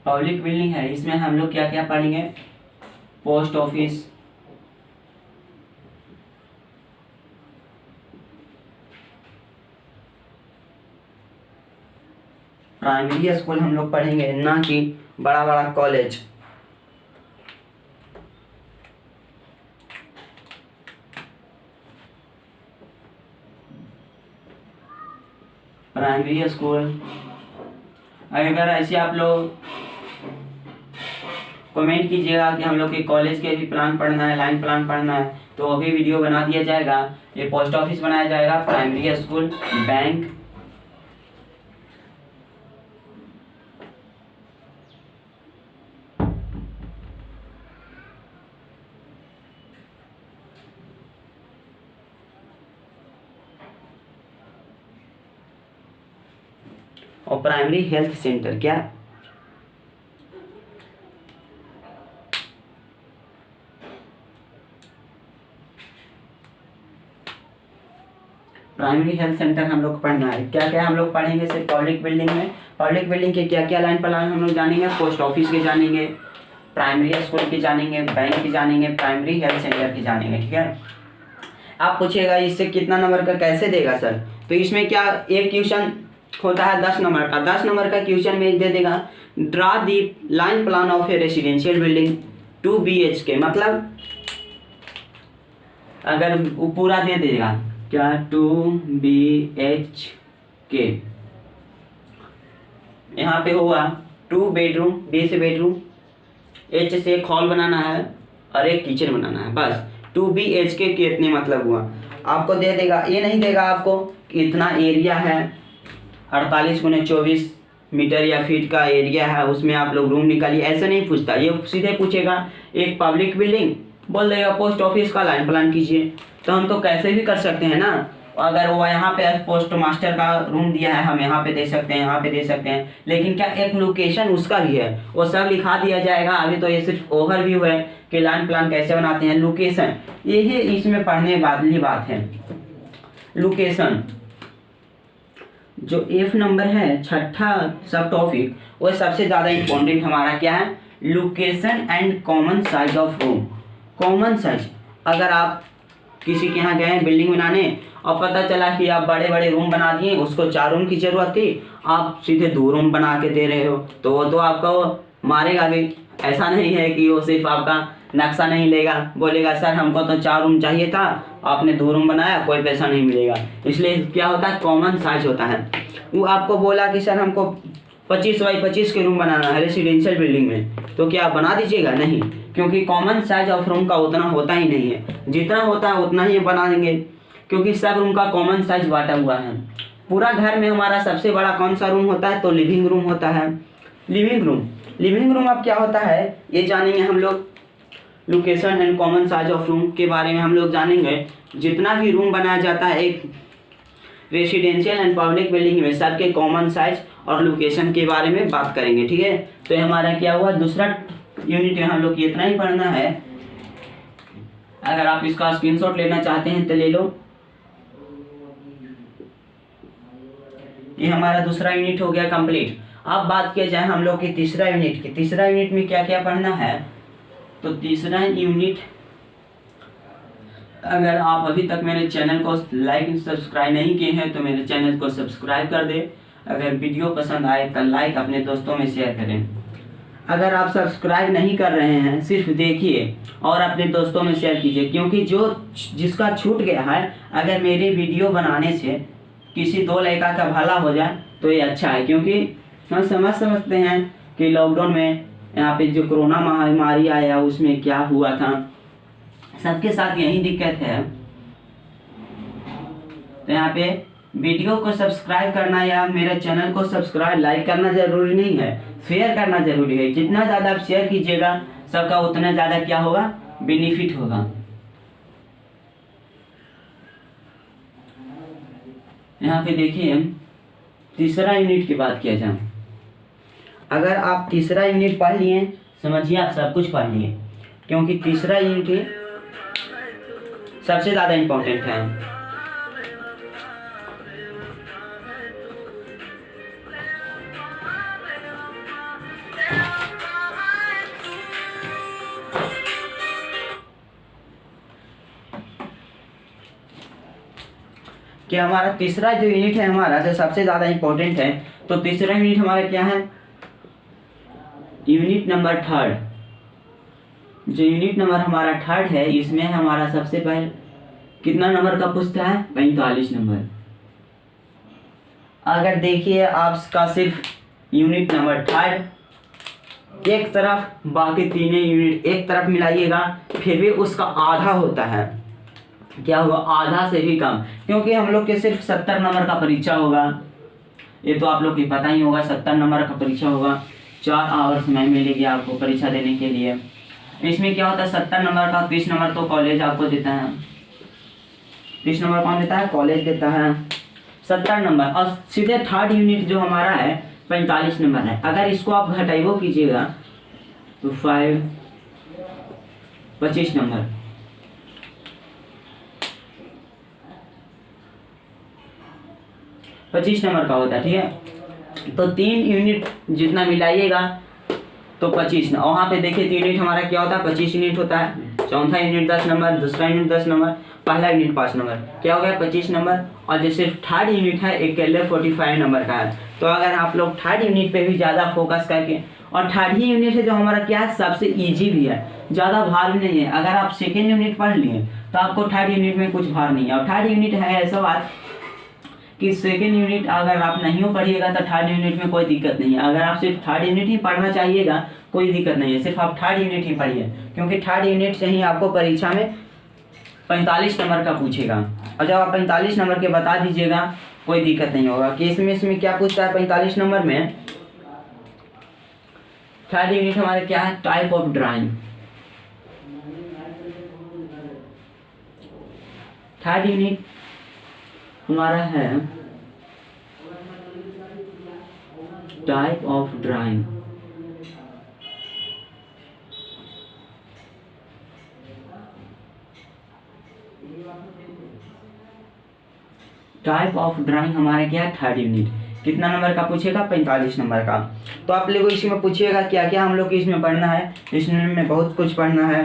पब्लिक बिल्डिंग है, इसमें हम लोग क्या क्या पढ़ेंगे, पोस्ट ऑफिस, प्राइमरी स्कूल हम लोग पढ़ेंगे, ना कि बड़ा बड़ा कॉलेज। प्राइमरी स्कूल अगर ऐसे आप लोग कमेंट कीजिएगा कि हम लोग के कॉलेज के भी प्लान पढ़ना है, लाइन प्लान पढ़ना है, तो अभी वीडियो बना दिया जाएगा। ये पोस्ट ऑफिस बनाया जाएगा, प्राइमरी स्कूल, बैंक, और प्राइमरी हेल्थ सेंटर क्या, प्राइमरी हेल्थ सेंटर हम लोग पढ़ना है। क्या क्या हम लोग पढ़ेंगे सिर्फ पब्लिक बिल्डिंग में, पब्लिक बिल्डिंग के क्या क्या लाइन प्लान हम लोग जानेंगे, पोस्ट ऑफिस के जानेंगे, प्राइमरी स्कूल की जानेंगे, बैंक की जानेंगे, प्राइमरी हेल्थ सेंटर की जानेंगे, ठीक है। आप पूछेगा इससे कितना नंबर का कैसे देगा सर, तो इसमें क्या एक क्वेश्चन होता है 10 नंबर का, 10 नंबर का क्वेश्चन में दे देगा draw the line plan of A residential building 2 BHK, मतलब अगर वो पूरा दे देगा क्या 2 BHK, यहाँ पे हुआ 2 बेडरूम, B से बेडरूम, H से एक हॉल बनाना है और एक किचन बनाना है, बस 2 BHK कितने मतलब हुआ आपको दे देगा। ये नहीं देगा आपको कि इतना एरिया है 48 × 24 मीटर या फीट का एरिया है, उसमें आप लोग रूम निकालिए, ऐसा नहीं पूछता। ये सीधे पूछेगा एक पब्लिक बिल्डिंग, बोल देगा पोस्ट ऑफिस का लाइन प्लान कीजिए, तो हम तो कैसे भी कर सकते हैं ना। अगर वो यहाँ पे पोस्ट मास्टर का रूम दिया है, हम यहाँ पे दे सकते हैं, यहाँ पे दे सकते हैं, लेकिन क्या एक लोकेशन उसका भी है, वो सब लिखा दिया जाएगा। अभी तो ये सिर्फ ओवरव्यू है कि लाइन प्लान कैसे बनाते हैं, लोकेशन यही इसमें पढ़ने वाली बात है। लोकेशन जो F नंबर है, छठा सब टॉपिक, वो सबसे ज़्यादा इम्पोर्टेंट हमारा क्या है, location and common size of room. Common size, अगर आप किसी के यहाँ गए बिल्डिंग बनाने और पता चला कि आप बड़े बड़े रूम बना दिए, उसको 4 रूम की ज़रूरत थी, आप सीधे 2 रूम बना के दे रहे हो, तो वो तो आपको मारेगा भी। ऐसा नहीं है कि वो सिर्फ आपका नक्शा नहीं लेगा, बोलेगा सर हमको तो 4 रूम चाहिए था, आपने 2 रूम बनाया, कोई पैसा नहीं मिलेगा। इसलिए क्या होता है, कॉमन साइज होता है। वो आपको बोला कि सर हमको 25 बाई 25 के रूम बनाना है रेसिडेंशियल बिल्डिंग में, तो क्या आप बना दीजिएगा? नहीं, क्योंकि कॉमन साइज ऑफ रूम का उतना होता ही नहीं है, जितना होता है उतना ही बना देंगे, क्योंकि सब रूम का कॉमन साइज बांटा हुआ है। पूरा घर में हमारा सबसे बड़ा कौन सा रूम होता है, तो लिविंग रूम होता है। लिविंग रूम अब क्या होता है ये जानेंगे हम लोग। Location and common size of room के बारे में हम लोग जानेंगे। जितना भी रूम बनाया जाता है एक रेसिडेंशियल एंड पब्लिक बिल्डिंग में, सबके कॉमन साइज और लोकेशन के बारे में बात करेंगे, ठीक है। तो हमारा क्या हुआ, दूसरा यूनिट में हम लोग इतना ही पढ़ना है। अगर आप इसका स्क्रीनशॉट लेना चाहते हैं तो ले लो। ये हमारा दूसरा यूनिट हो गया कंप्लीट। अब बात किया जाए हम लोग की तीसरा यूनिट की। तीसरा यूनिट में क्या क्या पढ़ना है, तो तीसरा यूनिट, अगर आप अभी तक मेरे चैनल को लाइक सब्सक्राइब नहीं किए हैं तो मेरे चैनल को सब्सक्राइब कर दे। अगर वीडियो पसंद आए तो लाइक अपने दोस्तों में शेयर करें। अगर आप सब्सक्राइब नहीं कर रहे हैं, सिर्फ देखिए और अपने दोस्तों में शेयर कीजिए, क्योंकि जिसका छूट गया है, अगर मेरे वीडियो बनाने से किसी 2 लड़का का भला हो जाए तो ये अच्छा है। क्योंकि हम समझते हैं कि लॉकडाउन में यहाँ पे जो कोरोना महामारी आया उसमें क्या हुआ था, सबके साथ यही दिक्कत है। तो यहाँ पे वीडियो को सब्सक्राइब करना या मेरे चैनल को सब्सक्राइब लाइक करना जरूरी नहीं है, शेयर करना जरूरी है। जितना ज़्यादा आप शेयर कीजिएगा सबका उतना ज़्यादा क्या होगा, बेनिफिट होगा। यहाँ पे देखिए तीसरा यूनिट की बात किया जाए। अगर आप तीसरा यूनिट पढ़ लिए, समझिए आप सब कुछ पढ़ लिए, क्योंकि तीसरा यूनिट सबसे ज़्यादा इम्पोर्टेंट है। कि हमारा तीसरा जो यूनिट है हमारा जो सबसे ज़्यादा इम्पोर्टेंट है, तो तीसरा यूनिट हमारा क्या है, यूनिट नंबर 3। जो यूनिट नंबर हमारा 3 है, इसमें हमारा सबसे पहले कितना नंबर का पूछता है, 45 नंबर। अगर देखिए आपका सिर्फ यूनिट नंबर 3 एक तरफ, बाकी तीनों यूनिट एक तरफ मिलाइएगा, फिर भी उसका आधा होता है। क्या होगा, आधा से भी कम, क्योंकि हम लोग के सिर्फ 70 नंबर का परीक्षा होगा। ये तो आप लोग को पता ही होगा, 70 नंबर का परीक्षा होगा। 4 आवर्स में मिलेगी आपको परीक्षा देने के लिए। इसमें क्या होता है, 70 नंबर का 30 नंबर तो कॉलेज आपको देता है। 30 नंबर कौन देता है, कॉलेज देता है। 70 नंबर और सीधे 3rd यूनिट जो हमारा है 45 नंबर है। अगर इसको आप घटाइवो कीजिएगा तो 25 नंबर। पच्चीस नंबर का होता है, ठीक है। तो 3 यूनिट जितना मिलाइएगा तो 25 और वहाँ पे देखिए 3 यूनिट हमारा क्या होता है, 25 यूनिट होता है। चौथा यूनिट 10 नंबर, दूसरा यूनिट 10 नंबर, पहला यूनिट 5 नंबर, क्या हो गया 25 नंबर। और जो सिर्फ 3rd यूनिट है अकेले 45 नंबर का है। तो अगर आप लोग 3rd यूनिट पे भी ज़्यादा फोकस करके, और 3rd ही यूनिट है जो हमारा क्या है, सबसे ईजी भी है, ज़्यादा भार भी नहीं है। अगर आप 2nd यूनिट पढ़ लिए तो आपको 3rd यूनिट में कुछ भार नहीं है। और 3rd यूनिट है ऐसा बात कि 2nd यूनिट अगर आप नहीं पढ़िएगा तो 3rd यूनिट में कोई दिक्कत नहीं है। अगर आप सिर्फ 3rd यूनिट ही पढ़ना चाहिएगा कोई दिक्कत नहीं है, सिर्फ आप 3rd यूनिट ही पढ़िए, क्योंकि 3rd यूनिट से ही आपको परीक्षा में 45 नंबर का पूछेगा। और जब आप 45 नंबर के बता दीजिएगा कोई दिक्कत नहीं होगा कि इसमें क्या पूछता है 45 नंबर में। 3rd यूनिट हमारे क्या है, type of drawing. 3rd unit हमारा है type of drawing. Type of drawing हमारे क्या है, 3rd यूनिट। कितना नंबर का पूछेगा, 45 नंबर का। तो आप लोग इसमें पूछिएगा क्या क्या हम लोग इसमें पढ़ना है। इसमें बहुत कुछ पढ़ना है।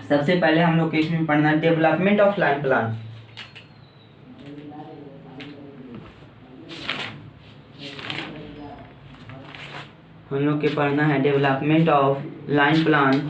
सबसे पहले हम लोग इसमें पढ़ना है डेवलपमेंट ऑफ लाइन प्लान। हम लोग के पढ़ना है डेवलपमेंट ऑफ लाइन प्लान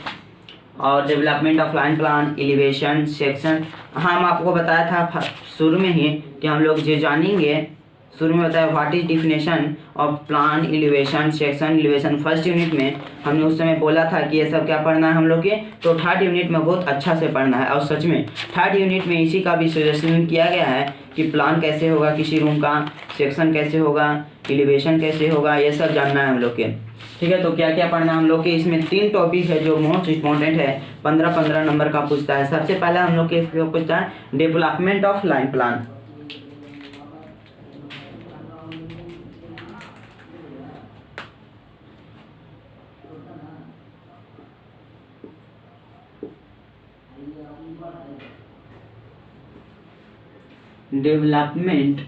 और development of line plan, elevation, section. हम आपको बताया था शुरू में ही कि हम लोग जो जानेंगे, शुरू में बताया what is definition of plan, elevation, section, elevation. First unit में हमने उस समय बोला था कि ये सब क्या पढ़ना है हम लोग के, तो थर्ड यूनिट में बहुत अच्छा से पढ़ना है। और सच में थर्ड यूनिट में इसी का भी सजेशन किया गया है कि प्लान कैसे होगा किसी रूम का, सेक्शन कैसे होगा, एलिवेशन कैसे होगा, ये सब जानना है हम लोग के। ठीक है, तो क्या क्या पढ़ना है हम लोग के, इसमें 3 टॉपिक है जो मोस्ट इंपॉर्टेंट है, 15-15 नंबर का पूछता है। सबसे पहला हम लोग के पूछता है development of line plan. Development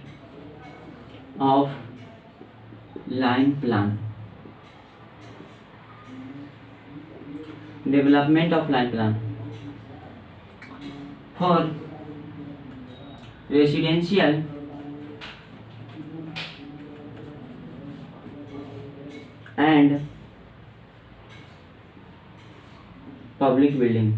of line plan, development of line plan for residential and public building.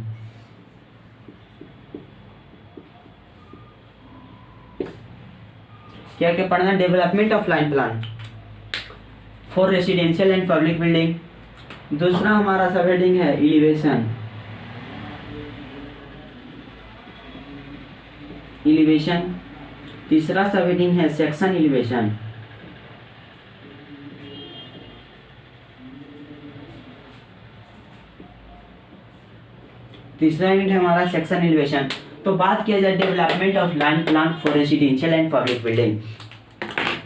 क्या क्या पढ़ना, development of line plan for residential and public building. दूसरा हमारा सब हेडिंग है एलिवेशन, एलिवेशन। तीसरा सब हेडिंग है सेक्शन एलिवेशन। तीसरा यूनिट है हमारा सेक्शन एलिवेशन। तो बात किया जाए development of line plan for residential and public building,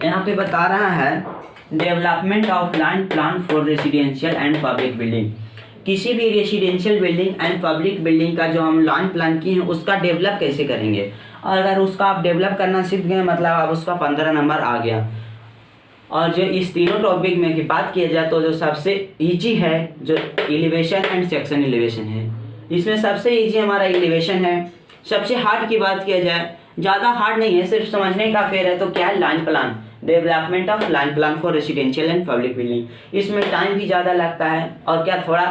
यहाँ पे बता रहा है development of line plan for residential and public building. किसी भी residential building and public building का जो हम लाइन प्लान किए हैं उसका डेवलप कैसे करेंगे, और अगर उसका आप डेवलप करना सीख गए मतलब आप उसका 15 नंबर आ गया। और जो इस तीनों टॉपिक में की बात किया जाए तो जो सबसे ईजी है जो एलिवेशन एंड सेक्शन एलिवेशन है, इसमें सबसे ईजी हमारा एलिवेशन है। सबसे हार्ड की बात किया जाए, ज़्यादा हार्ड नहीं है, सिर्फ समझने का फेर है, तो क्या है line plan, development of line plan for residential and public building. इसमें टाइम भी ज़्यादा लगता है और क्या थोड़ा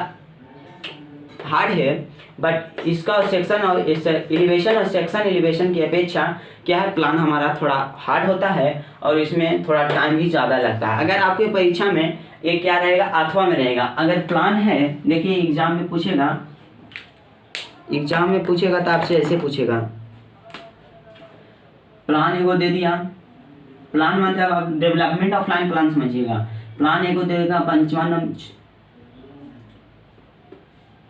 हार्ड है, बट इसका सेक्शन और एलिवेशन और सेक्शन एलिवेशन की अपेक्षा क्या है प्लान हमारा थोड़ा हार्ड होता है और इसमें थोड़ा टाइम भी ज़्यादा लगता है। अगर आपके परीक्षा में ये क्या रहेगा, अथवा में रहेगा। अगर प्लान है, देखिए एग्जाम में पूछेगा, एग्जाम में पूछेगा तो आपसे ऐसे पूछेगा, प्लान एगो दे दिया, प्लान मतलब आप डेवलपमेंट ऑफ लाइन प्लान समझिएगा, प्लान एगो देगा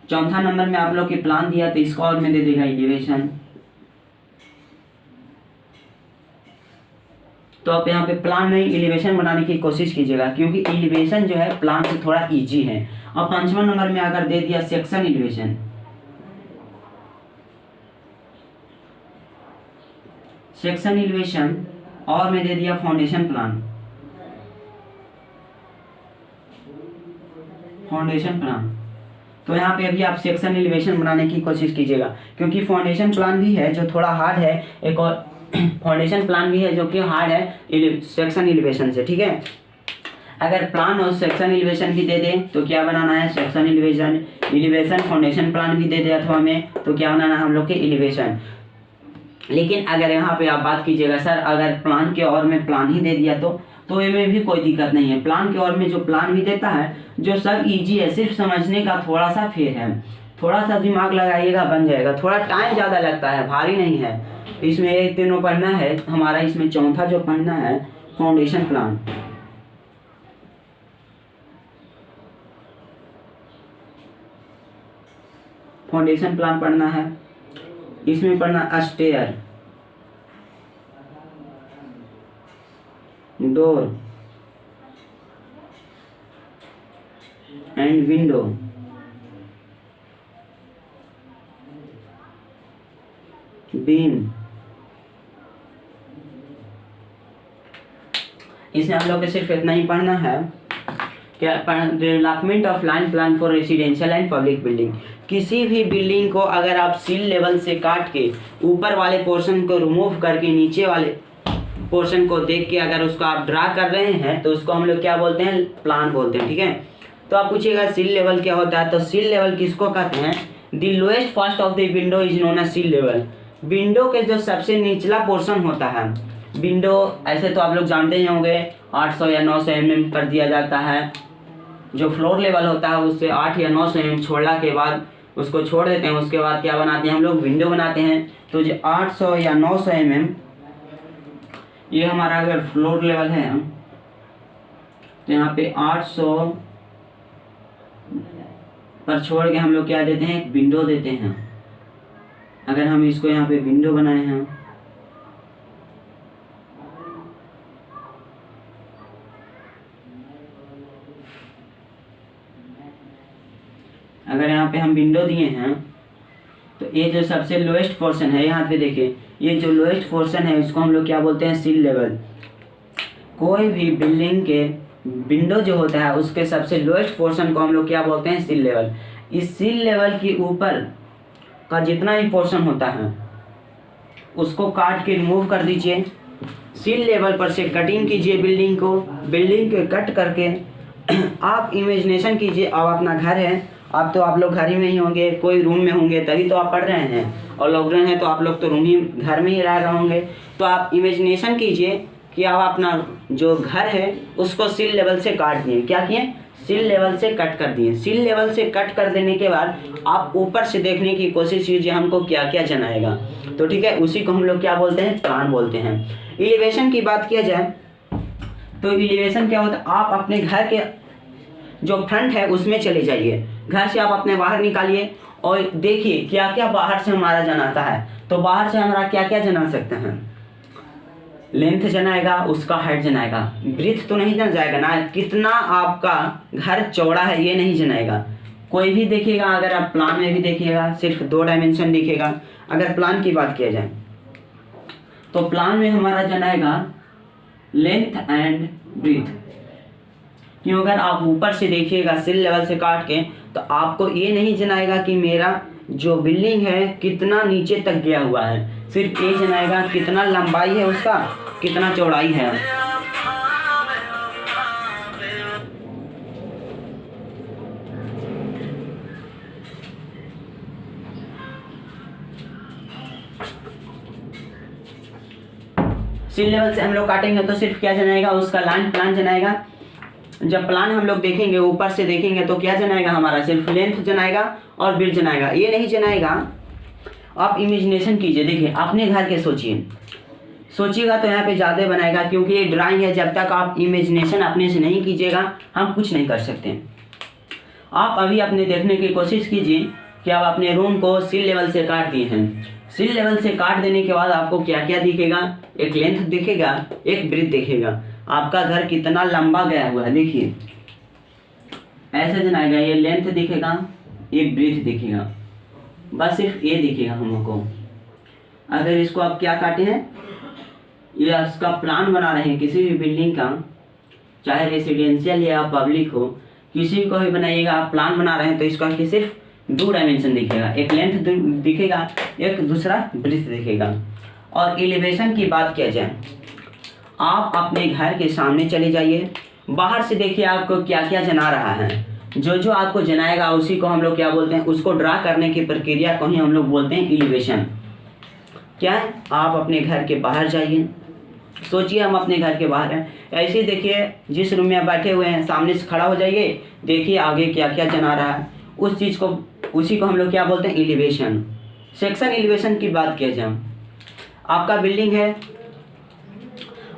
4 नंबर में आप लोग के प्लान दिया तो इसका और में दे देगा एलिवेशन। तो आप यहाँ पे प्लान नहीं एलिवेशन बनाने की कोशिश कीजिएगा, क्योंकि एलिवेशन जो है प्लान से थोड़ा इजी है। और 5वां नंबर में अगर दे दिया सेक्शन एलिवेशन, सेक्शन एलिवेशन और में दे दिया फाउंडेशन प्लान, फाउंडेशन प्लान। तो यहाँ पे अभी आप सेक्शन एलिवेशन बनाने की कोशिश कीजिएगा, क्योंकि फाउंडेशन प्लान भी है जो थोड़ा हार्ड है, एक और फाउंडेशन प्लान भी है जो कि हार्ड है सेक्शन एलिवेशन से। ठीक है, अगर प्लान और सेक्शन एलिवेशन भी दे दे तो क्या बनाना है, section elevation, elevation foundation plan भी दे दे अथवा में, तो क्या बनाना है हम लोग के एलिवेशन। लेकिन अगर यहाँ पे आप बात कीजिएगा सर अगर प्लान के और में प्लान ही दे दिया तो इसमें भी कोई दिक्कत नहीं है। प्लान के और में जो प्लान भी देता है जो सब इजी है, सिर्फ समझने का थोड़ा सा फेर है, थोड़ा सा दिमाग लगाइएगा बन जाएगा, थोड़ा टाइम ज़्यादा लगता है, भारी नहीं है। इसमें एक तीनों पढ़ना है हमारा, इसमें चौथा जो पढ़ना है फाउंडेशन प्लान। फाउंडेशन प्लान पढ़ना है, इसमें पढ़ना stair, door and window, beam. इसमें हम लोग को सिर्फ इतना ही पढ़ना है क्या, development of line plan for residential and public building. किसी भी बिल्डिंग को अगर आप सील लेवल से काट के ऊपर वाले पोर्शन को रिमूव करके नीचे वाले पोर्शन को देख के अगर उसको आप ड्रा कर रहे हैं तो उसको हम लोग क्या बोलते हैं, प्लान बोलते हैं। ठीक है, तो आप पूछिएगा सील लेवल क्या होता है, तो सील लेवल किसको कहते हैं? The lowest first of the window is known as sill level. Window के जो सबसे निचला पोर्शन होता है, विंडो ऐसे तो आप लोग जानते ही होंगे 800 या 900 mm कर दिया जाता है। जो फ्लोर लेवल होता है उससे 8 या 900 mm छोड़ने के बाद उसको छोड़ देते हैं, उसके बाद क्या बनाते हैं हम लोग? विंडो बनाते हैं। तो जो 800 या 900 mm ये हमारा अगर फ्लोर लेवल है तो यहाँ पे 800 पर छोड़ के हम लोग क्या देते हैं? एक विंडो देते हैं। अगर हम इसको यहाँ पे विंडो बनाए हैं, अगर यहाँ पे हम विंडो दिए हैं तो ये जो सबसे लोएस्ट पोर्शन है, यहाँ पे देखिए ये जो लोएस्ट पोर्शन है उसको हम लोग क्या बोलते हैं? Seal level. कोई भी बिल्डिंग के विंडो जो होता है उसके सबसे लोएस्ट पोर्शन को हम लोग क्या बोलते हैं? Seal level. इस सील लेवल के ऊपर का जितना भी पोर्शन होता है उसको काट के रिमूव कर दीजिए। सील लेवल पर से कटिंग कीजिए बिल्डिंग को, बिल्डिंग के कट करके आप इमेजिनेशन कीजिए अब अपना घर है, अब तो आप लोग घर ही में ही होंगे, कोई रूम में होंगे तभी तो आप पढ़ रहे हैं, और लॉकडाउन है तो आप लोग तो रूम ही घर में ही रह रहे होंगे। तो आप इमेजिनेशन कीजिए कि आप अपना जो घर है उसको सील लेवल से काट दिए। क्या किए? सील लेवल से कट कर दिए। सील लेवल से कट कर देने के बाद आप ऊपर से देखने की कोशिश कीजिए हमको क्या क्या जनाएगा। तो ठीक है, उसी को हम लोग क्या बोलते हैं? प्लान बोलते हैं। एलिवेशन की बात किया जाए तो एलिवेशन क्या होता है? आप अपने घर के जो फ्रंट है उसमें चले जाइए, घर से आप अपने बाहर निकालिए और देखिए क्या क्या बाहर से हमारा जनाता है। तो बाहर से हमारा क्या क्या जना सकते हैं? लेंथ जनाएगा, उसका हाइट जनाएगा, ब्रीथ तो नहीं जना जाएगा ना, कितना आपका घर चौड़ा है ये नहीं जनाएगा। कोई भी देखिएगा, अगर आप प्लान में भी देखिएगा सिर्फ 2 डायमेंशन दिखेगा। अगर प्लान की बात किया जाए तो प्लान में हमारा जनाएगा लेंथ एंड ब्रीथ। क्यों? अगर आप ऊपर से देखिएगा सील लेवल से काट के तो आपको ये नहीं जनाएगा कि मेरा जो बिल्डिंग है कितना नीचे तक गया हुआ है, सिर्फ ये जनाएगा कितना लंबाई है उसका, कितना चौड़ाई है। सील लेवल से हम लोग काटेंगे तो सिर्फ क्या जनाएगा? उसका लाइन प्लान जनाएगा। जब प्लान हम लोग देखेंगे ऊपर से देखेंगे तो क्या जनाएगा? हमारा सिर्फ लेंथ जनाएगा और ब्रीथ जनाएगा, ये नहीं जनाएगा। आप इमेजिनेशन कीजिए, देखिए अपने घर के सोचिएगा तो यहाँ पे ज़्यादा बनाएगा, क्योंकि ये ड्राइंग है। जब तक आप इमेजिनेशन अपने से नहीं कीजिएगा हम कुछ नहीं कर सकते। आप अभी अपने देखने की कोशिश कीजिए कि आप अपने रूम को सील लेवल से काट दिए हैं। सील लेवल से काट देने के बाद आपको क्या क्या दिखेगा? एक लेंथ दिखेगा, एक ब्रीथ दिखेगा। आपका घर कितना लंबा गया हुआ है देखिए, ऐसे जनाएगा, ये लेंथ दिखेगा, एक ब्रीथ दिखेगा, बस सिर्फ ये दिखेगा हम लोग को। अगर इसको आप क्या काटे हैं? ये इसका प्लान बना रहे हैं किसी भी बिल्डिंग का, चाहे रेसिडेंशियल या पब्लिक हो, किसी को भी बनाइएगा, आप प्लान बना रहे हैं तो इसका कि सिर्फ 2 डायमेंशन दिखेगा, एक लेंथ दिखेगा, एक दूसरा ब्रीथ दिखेगा। और एलिवेशन की बात किया जाए, आप अपने घर के सामने चले जाइए, बाहर से देखिए आपको क्या क्या जना रहा है। जो जो आपको जनाएगा उसी को हम लोग क्या बोलते हैं? उसको ड्रा करने की प्रक्रिया को ही हम लोग बोलते हैं एलिवेशन। क्या है? आप अपने घर के बाहर जाइए, सोचिए हम अपने घर के बाहर हैं, ऐसे ही देखिए जिस रूम में आप बैठे हुए हैं सामने से खड़ा हो जाइए, देखिए आगे क्या क्या जना रहा है, उस चीज़ को उसी को हम लोग क्या बोलते हैं? एलिवेशन। सेक्शन एलिवेशन की बात किया जाए, आपका बिल्डिंग है,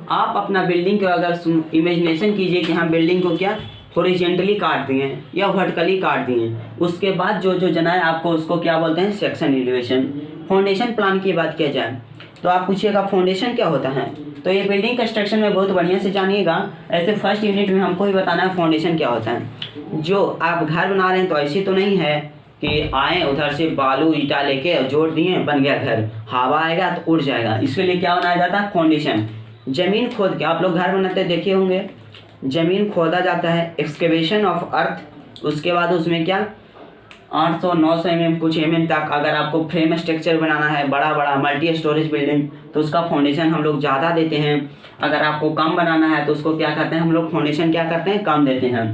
आप अपना बिल्डिंग को अगर इमेजिनेशन कीजिए कि हम बिल्डिंग को क्या हॉरिजॉन्टली काट दिए या वर्टिकली काट दिए, उसके बाद जो जो जना है आपको उसको क्या बोलते हैं? Section elevation. फाउंडेशन प्लान की बात किया जाए तो आप पूछिएगा फाउंडेशन क्या होता है? तो ये बिल्डिंग कंस्ट्रक्शन में बहुत बढ़िया से जानिएगा। ऐसे फर्स्ट यूनिट में हमको ही बताना है फाउंडेशन क्या होता है। जो आप घर बना रहे हैं तो ऐसी तो नहीं है कि आए उधर से बालू ईटा लेके जोड़ दिए बन गया घर, हवा आएगा तो उड़ जाएगा। इसके लिए क्या बनाया जाता है? फाउंडेशन। जमीन खोद के आप लोग घर बनाते देखे होंगे, जमीन खोदा जाता है, एक्सकेवेशन ऑफ अर्थ। उसके बाद उसमें क्या 800-900 mm कुछ mm तक अगर आपको फ्रेम स्ट्रक्चर बनाना है, बड़ा बड़ा मल्टी स्टोरेज बिल्डिंग, तो उसका फाउंडेशन हम लोग ज़्यादा देते हैं। अगर आपको कम बनाना है तो उसको क्या करते हैं हम लोग? फाउंडेशन क्या करते हैं? कम देते हैं।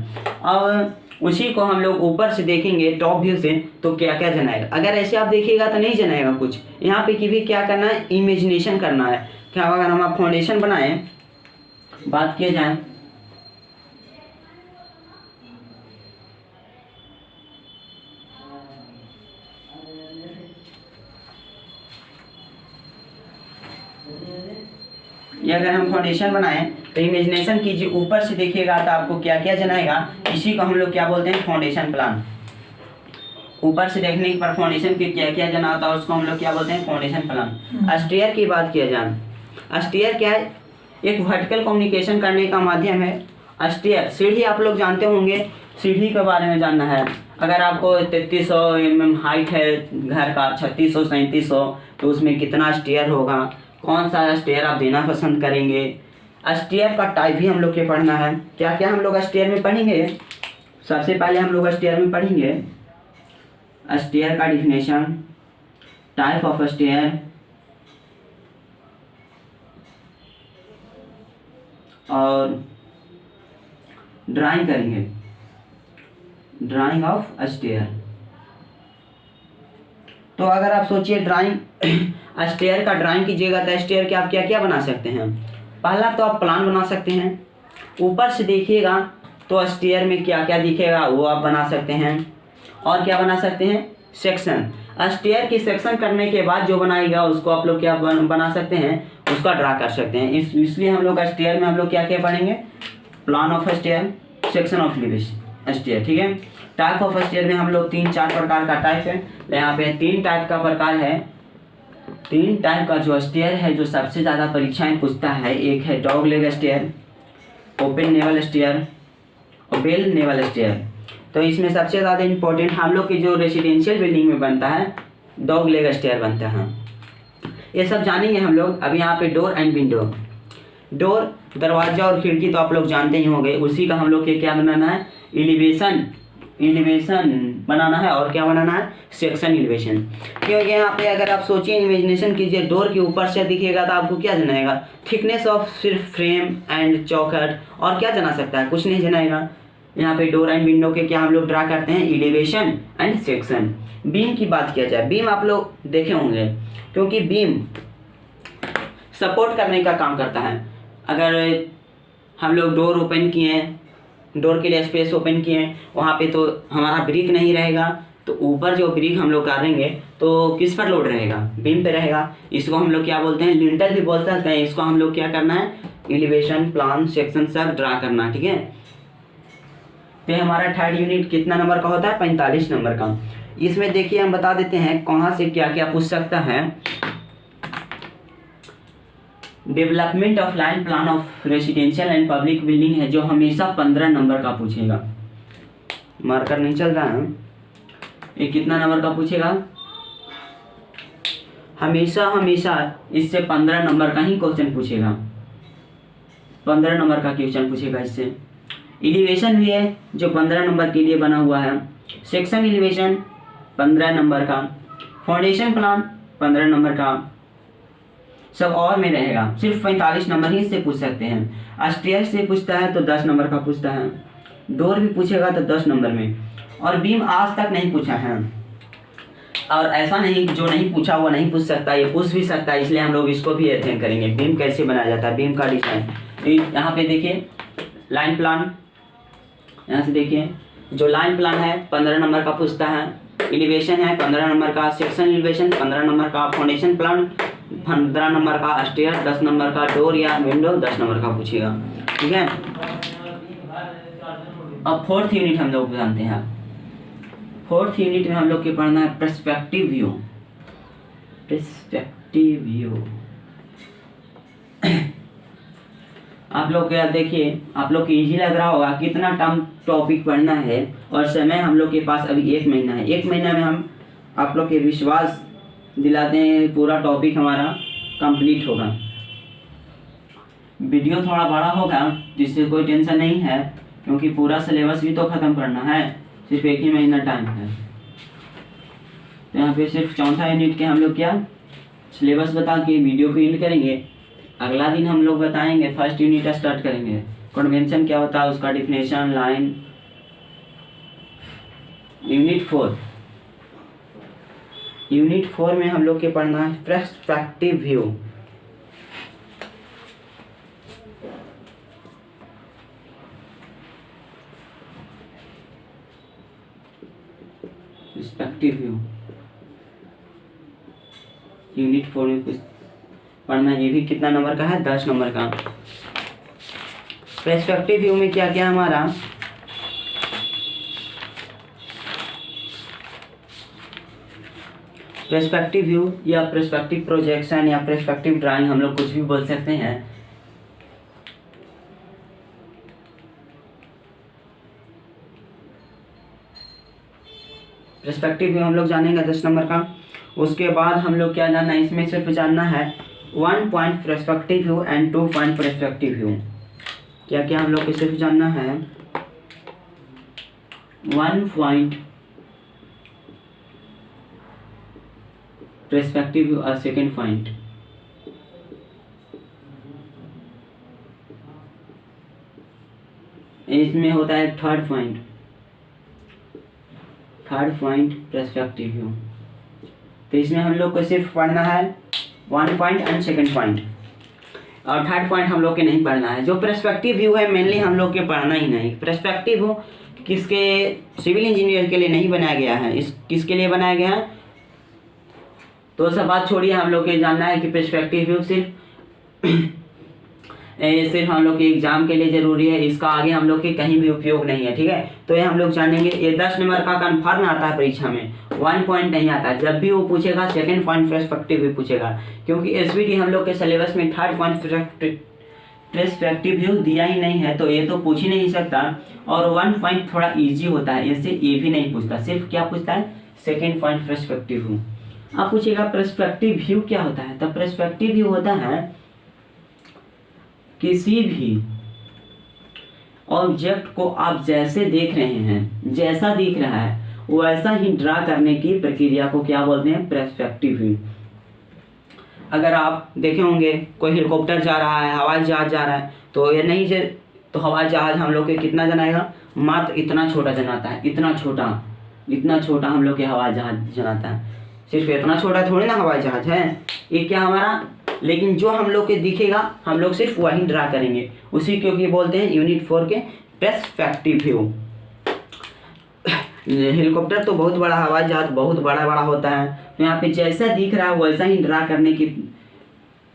अब उसी को हम लोग ऊपर से देखेंगे टॉप व्यू से तो क्या क्या जनाएगा। अगर ऐसे आप देखिएगा तो नहीं जनाएगा कुछ। यहाँ पे कि भी क्या करना है, इमेजिनेशन करना है। क्या अगर हम आप फाउंडेशन बनाएं, बात किया जाए ये अगर हम फाउंडेशन बनाएं तो इमेजिनेशन कीजिए, ऊपर से देखिएगा तो आपको क्या क्या जनाएगा। इसी को हम लोग क्या बोलते हैं, फाउंडेशन प्लान। ऊपर से देखने पर फाउंडेशन के क्या क्या जना होता है उसको हम लोग क्या बोलते हैं, फाउंडेशन प्लान। स्टेयर की बात किया जाए, स्टेयर क्या है, एक वर्टिकल कम्युनिकेशन करने का माध्यम है। स्टेयर सीढ़ी आप लोग जानते होंगे, सीढ़ी के बारे में जानना है। अगर आपको 3300 mm हाइट है घर का, 3600 3700, तो उसमें कितना स्टेयर होगा, कौन सा स्टेयर आप देना पसंद करेंगे। स्टेयर का टाइप भी हम लोग के पढ़ना है। क्या क्या हम लोग स्टेयर में पढ़ेंगे, सबसे पहले हम लोग स्टेयर में पढ़ेंगे स्टेयर का डिफिनेशन, टाइप ऑफ स्टेयर, और ड्राइंग करेंगे, ड्राइंग ऑफ स्टेयर। तो अगर आप सोचिए ड्राइंग स्टेयर का ड्राइंग कीजिएगा तो स्टेयर के आप क्या क्या बना सकते हैं। पहला तो आप प्लान बना सकते हैं, ऊपर से देखिएगा तो स्टेयर में क्या क्या दिखेगा वो आप बना सकते हैं। और क्या बना सकते हैं, सेक्शन। स्टेयर की सेक्शन करने के बाद जो बनाएगा उसको आप लोग क्या बना सकते हैं, उसका ड्रा कर सकते हैं। इसलिए हम लोग स्टेयर में हम लोग क्या क्या पढ़ेंगे, plan of stair, section of stair, ठीक है। टाइप ऑफ स्टेयर में हम लोग 3-4 प्रकार का टाइप है। यहाँ पे 3 टाइप का प्रकार है। 3 टाइप का जो स्टेयर है जो सबसे ज़्यादा परीक्षाएं पूछता है, एक है dog leg stair, open newel stair और बेल नेवल स्टेयर। तो इसमें सबसे ज़्यादा इम्पोर्टेंट हम लोग की जो रेसिडेंशियल बिल्डिंग में बनता है डॉग लेग स्टेयर बनता है। ये सब जानेंगे हम लोग। अभी यहाँ पे डोर एंड विंडो, डोर दरवाजा और खिड़की तो आप लोग जानते ही होंगे, उसी का हम लोग के क्या बनाना है, एलिवेशन बनाना है। और क्या बनाना है, सेक्शन एलिवेशन। क्योंकि यहाँ पे अगर आप सोचिए, इमेजिनेशन कीजिए, डोर के ऊपर से दिखेगा तो आपको क्या जनाएगा, थिकनेस ऑफ सिर्फ फ्रेम एंड चौखट, और क्या जना सकता है, कुछ नहीं जनाएगा। यहाँ पे डोर एंड विंडो के क्या हम लोग ड्रा करते हैं, एलिवेशन एंड सेक्शन। बीम की बात किया जाए, बीम आप लोग देखे होंगे, क्योंकि बीम सपोर्ट करने का काम करता है। अगर हम लोग डोर ओपन किए, डोर के लिए स्पेस ओपन किए, वहाँ पे तो हमारा ब्रिक नहीं रहेगा, तो ऊपर जो ब्रिक हम लोग करेंगे तो किस पर लोड रहेगा, बीम पे रहेगा। इसको हम लोग क्या बोलते हैं, लिंटर भी बोल सकते हैं। इसको हम लोग क्या करना है, एलिवेशन, प्लान, सेक्शन सब ड्रा करना, ठीक है। तो हमारा थर्ड यूनिट कितना नंबर का होता है, 45 नंबर का। इसमें देखिए हम बता देते हैं कहाँ से क्या क्या पूछ सकता है। Development of line plan of residential and public building है जो हमेशा 15 नंबर का पूछेगा। मार्कर नहीं चल रहा है, ये कितना नंबर का पूछेगा, हमेशा इससे 15 नंबर का ही क्वेश्चन पूछेगा, 15 नंबर का क्वेश्चन पूछेगा इससे। एलिवेशन भी है जो 15 नंबर के लिए बना हुआ है, सेक्शन एलिवेशन 15 नंबर का, फाउंडेशन प्लान 15 नंबर का, सब और में रहेगा। सिर्फ 45 नंबर ही से पूछ सकते हैं। स्टेयर से पूछता है तो 10 नंबर का पूछता है, डोर भी पूछेगा तो 10 नंबर में, और बीम आज तक नहीं पूछा है। और ऐसा नहीं जो नहीं पूछा वो नहीं पूछ सकता, ये पूछ भी सकता है, इसलिए हम लोग इसको भी अध्ययन करेंगे। बीम कैसे बनाया जाता है, बीम का डिजाइन। तो यहाँ पे देखिए लाइन प्लान, यहाँ से देखिए जो लाइन प्लान है 15 नंबर का पूछता है, एलिवेशन है 15 नंबर का, सेक्शन एलिवेशन 15 नंबर का, फाउंडेशन प्लान 15 नंबर का, स्टेयर 10 नंबर का, डोर या विंडो 10 नंबर का पूछेगा, ठीक है। अब फोर्थ यूनिट हम लोग जानते हैं। फोर्थ यूनिट में हम लोग के पढ़ना है पर्सपेक्टिव व्यू। पर्सपेक्टिव व्यू आप लोग क्या देखिए, आप लोग को इजी लग रहा होगा कितना टर्म टॉपिक पढ़ना है, और समय हम लोग के पास अभी 1 महीना है। 1 महीना में हम आप लोग के विश्वास दिलाते हैं पूरा टॉपिक हमारा कंप्लीट होगा। वीडियो थोड़ा बड़ा होगा जिससे कोई टेंशन नहीं है, क्योंकि पूरा सिलेबस भी तो ख़त्म करना है, सिर्फ 1 ही महीना टाइम है। तो यहाँ पे सिर्फ चौथा यूनिट के हम लोग क्या सिलेबस बता के वीडियो को एंड करेंगे। अगला दिन हम लोग बताएंगे, फर्स्ट यूनिट स्टार्ट करेंगे, कन्वेंशन क्या होता है, उसका डिफिनेशन, लाइन यूनिट 4 में हम लोग के पढ़ना है perspective view. Perspective view unit 4 में कुछ पढ़ना, ये भी कितना नंबर का है, 10 नंबर का। पर्सपेक्टिव व्यू में क्या क्या हमारा पर्सपेक्टिव व्यू या पर्सपेक्टिव प्रोजेक्शन या पर्सपेक्टिव ड्राइंग, हम लोग कुछ भी बोल सकते हैं। पर्सपेक्टिव व्यू हम लोग जानेंगे 10 नंबर का। उसके बाद हम लोग क्या जानना है, इसमें सिर्फ जानना है 1 point perspective view and 2 point perspective view. क्या क्या हम लोग को सिर्फ जानना है, 1 पॉइंट पर्सपेक्टिव व्यू और सेकेंड पॉइंट। इसमें होता है थर्ड पॉइंट पर्सपेक्टिव व्यू। तो इसमें हम लोग को सिर्फ पढ़ना है 1 पॉइंट एंड सेकेंड पॉइंट, और थर्ड पॉइंट हम लोग के नहीं पढ़ना है। जो पर्सपेक्टिव व्यू है मेनली हम लोग के पढ़ना ही नहीं। पर्सपेक्टिव व्यू किसके, सिविल इंजीनियर के लिए नहीं बनाया गया है, इस किसके लिए बनाया गया है, तो सब बात छोड़िए। हम लोग के जानना है कि पर्सपेक्टिव व्यू सिर्फ हम लोग के एग्जाम के लिए जरूरी है, इसका आगे हम लोग के कहीं भी उपयोग नहीं है, ठीक है। तो ये हम लोग जानेंगे। ये 10 नंबर का कन्फर्म आता है परीक्षा में, 1 पॉइंट नहीं आता। जब भी वो पूछेगा सेकंड पॉइंट पर्सपेक्टिव व्यू पूछेगा, क्योंकि एसवीटी हम लोग के सिलेबस में थर्ड पॉइंट पर्सपेक्टिव व्यू दिया ही नहीं है, तो ये तो पूछ ही नहीं सकता। और 1 पॉइंट थोड़ा ईजी होता है, इससे ये भी नहीं पूछता, सिर्फ क्या पूछता है, सेकेंड पॉइंट पर्सपेक्टिव व्यू। आप पूछेगा पर्सपेक्टिव व्यू क्या होता है, तो पर्सपेक्टिव व्यू होता है किसी भी ऑब्जेक्ट को आप जैसे देख रहे हैं, जैसा दिख रहा है वैसा ही ड्रा करने की प्रक्रिया को क्या बोलते हैं, पर्सपेक्टिव व्यू। अगर आप देखे होंगे कोई हेलीकॉप्टर जा रहा है, हवाई जहाज जा रहा है, तो ये नहीं से तो हवाई जहाज हम लोग के कितना जनाएगा, मात्र इतना छोटा जनाता है, इतना छोटा हम लोग के हवाई जहाज जनाता है। सिर्फ इतना छोटा थोड़ी ना हवाई जहाज है, ये क्या हमारा, लेकिन जो हम लोग के दिखेगा हम लोग सिर्फ वही ड्रा करेंगे, उसी क्योंकि बोलते हैं यूनिट 4 के पर्सपेक्टिव व्यू। हेलीकॉप्टर तो बहुत बड़ा, हवाई जहाज बहुत बड़ा होता है, तो यहाँ पे जैसा दिख रहा है वैसा ही ड्रा करने की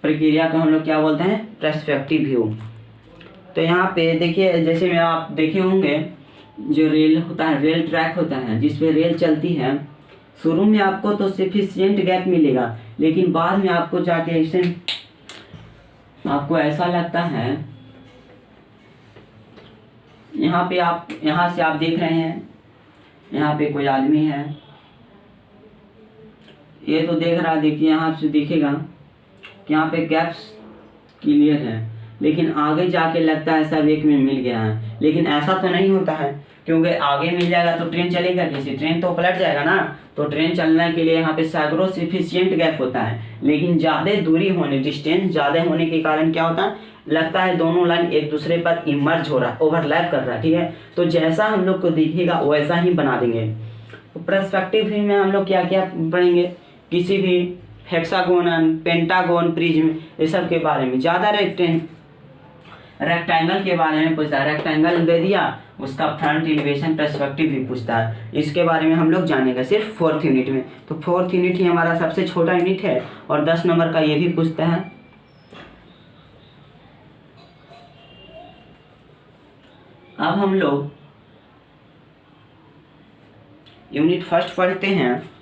प्रक्रिया को हम लोग क्या बोलते हैं, पर्सपेक्टिव व्यू। तो यहाँ पे देखिए, जैसे में आप देखे होंगे जो रेल होता है, रेल ट्रैक होता है जिस पे रेल चलती है, शुरू में आपको तो सफिशिएंट गैप मिलेगा, लेकिन बाद में आपको जाके ऐसे आपको ऐसा लगता है, यहाँ पे आप यहाँ से आप देख रहे हैं, यहाँ पे कोई आदमी है, ये तो देख रहा है, देखिए यहाँ से दिखेगा कि यहाँ पे गैप्स क्लियर है, लेकिन आगे जाके लगता है सब एक में मिल गया है। लेकिन ऐसा तो नहीं होता है, क्योंकि आगे मिल जाएगा तो ट्रेन चलेगा कैसे, ट्रेन तो पलट जाएगा ना। तो ट्रेन चलने के लिए यहाँ पे सैकड़ों सफिशिएंट गैप होता है, लेकिन ज़्यादा दूरी होने, डिस्टेंस ज़्यादा होने के कारण क्या होता है, लगता है दोनों लाइन एक दूसरे पर इमर्ज हो रहा है, ओवरलैप कर रहा है, ठीक है। तो जैसा हम लोग को दिखेगा वैसा ही बना देंगे। तो पर्सपेक्टिव व्यू में हम लोग क्या क्या पढ़ेंगे, किसी भी हेक्सागोन, पेंटागोन, प्रिज्म, ये सब के बारे में। ज़्यादा रेक्टेंगल के बारे में पूछता है, रेक्टेंगल दे दिया, उसका फ्रंट एलिवेशन पर्सपेक्टिव भी पूछता है, इसके बारे में हम लोग जानेंगे सिर्फ 4th यूनिट में। तो 4th यूनिट ही हमारा सबसे छोटा यूनिट है और 10 नंबर का ये भी पूछता है। अब हम लोग यूनिट 1 पढ़ते हैं।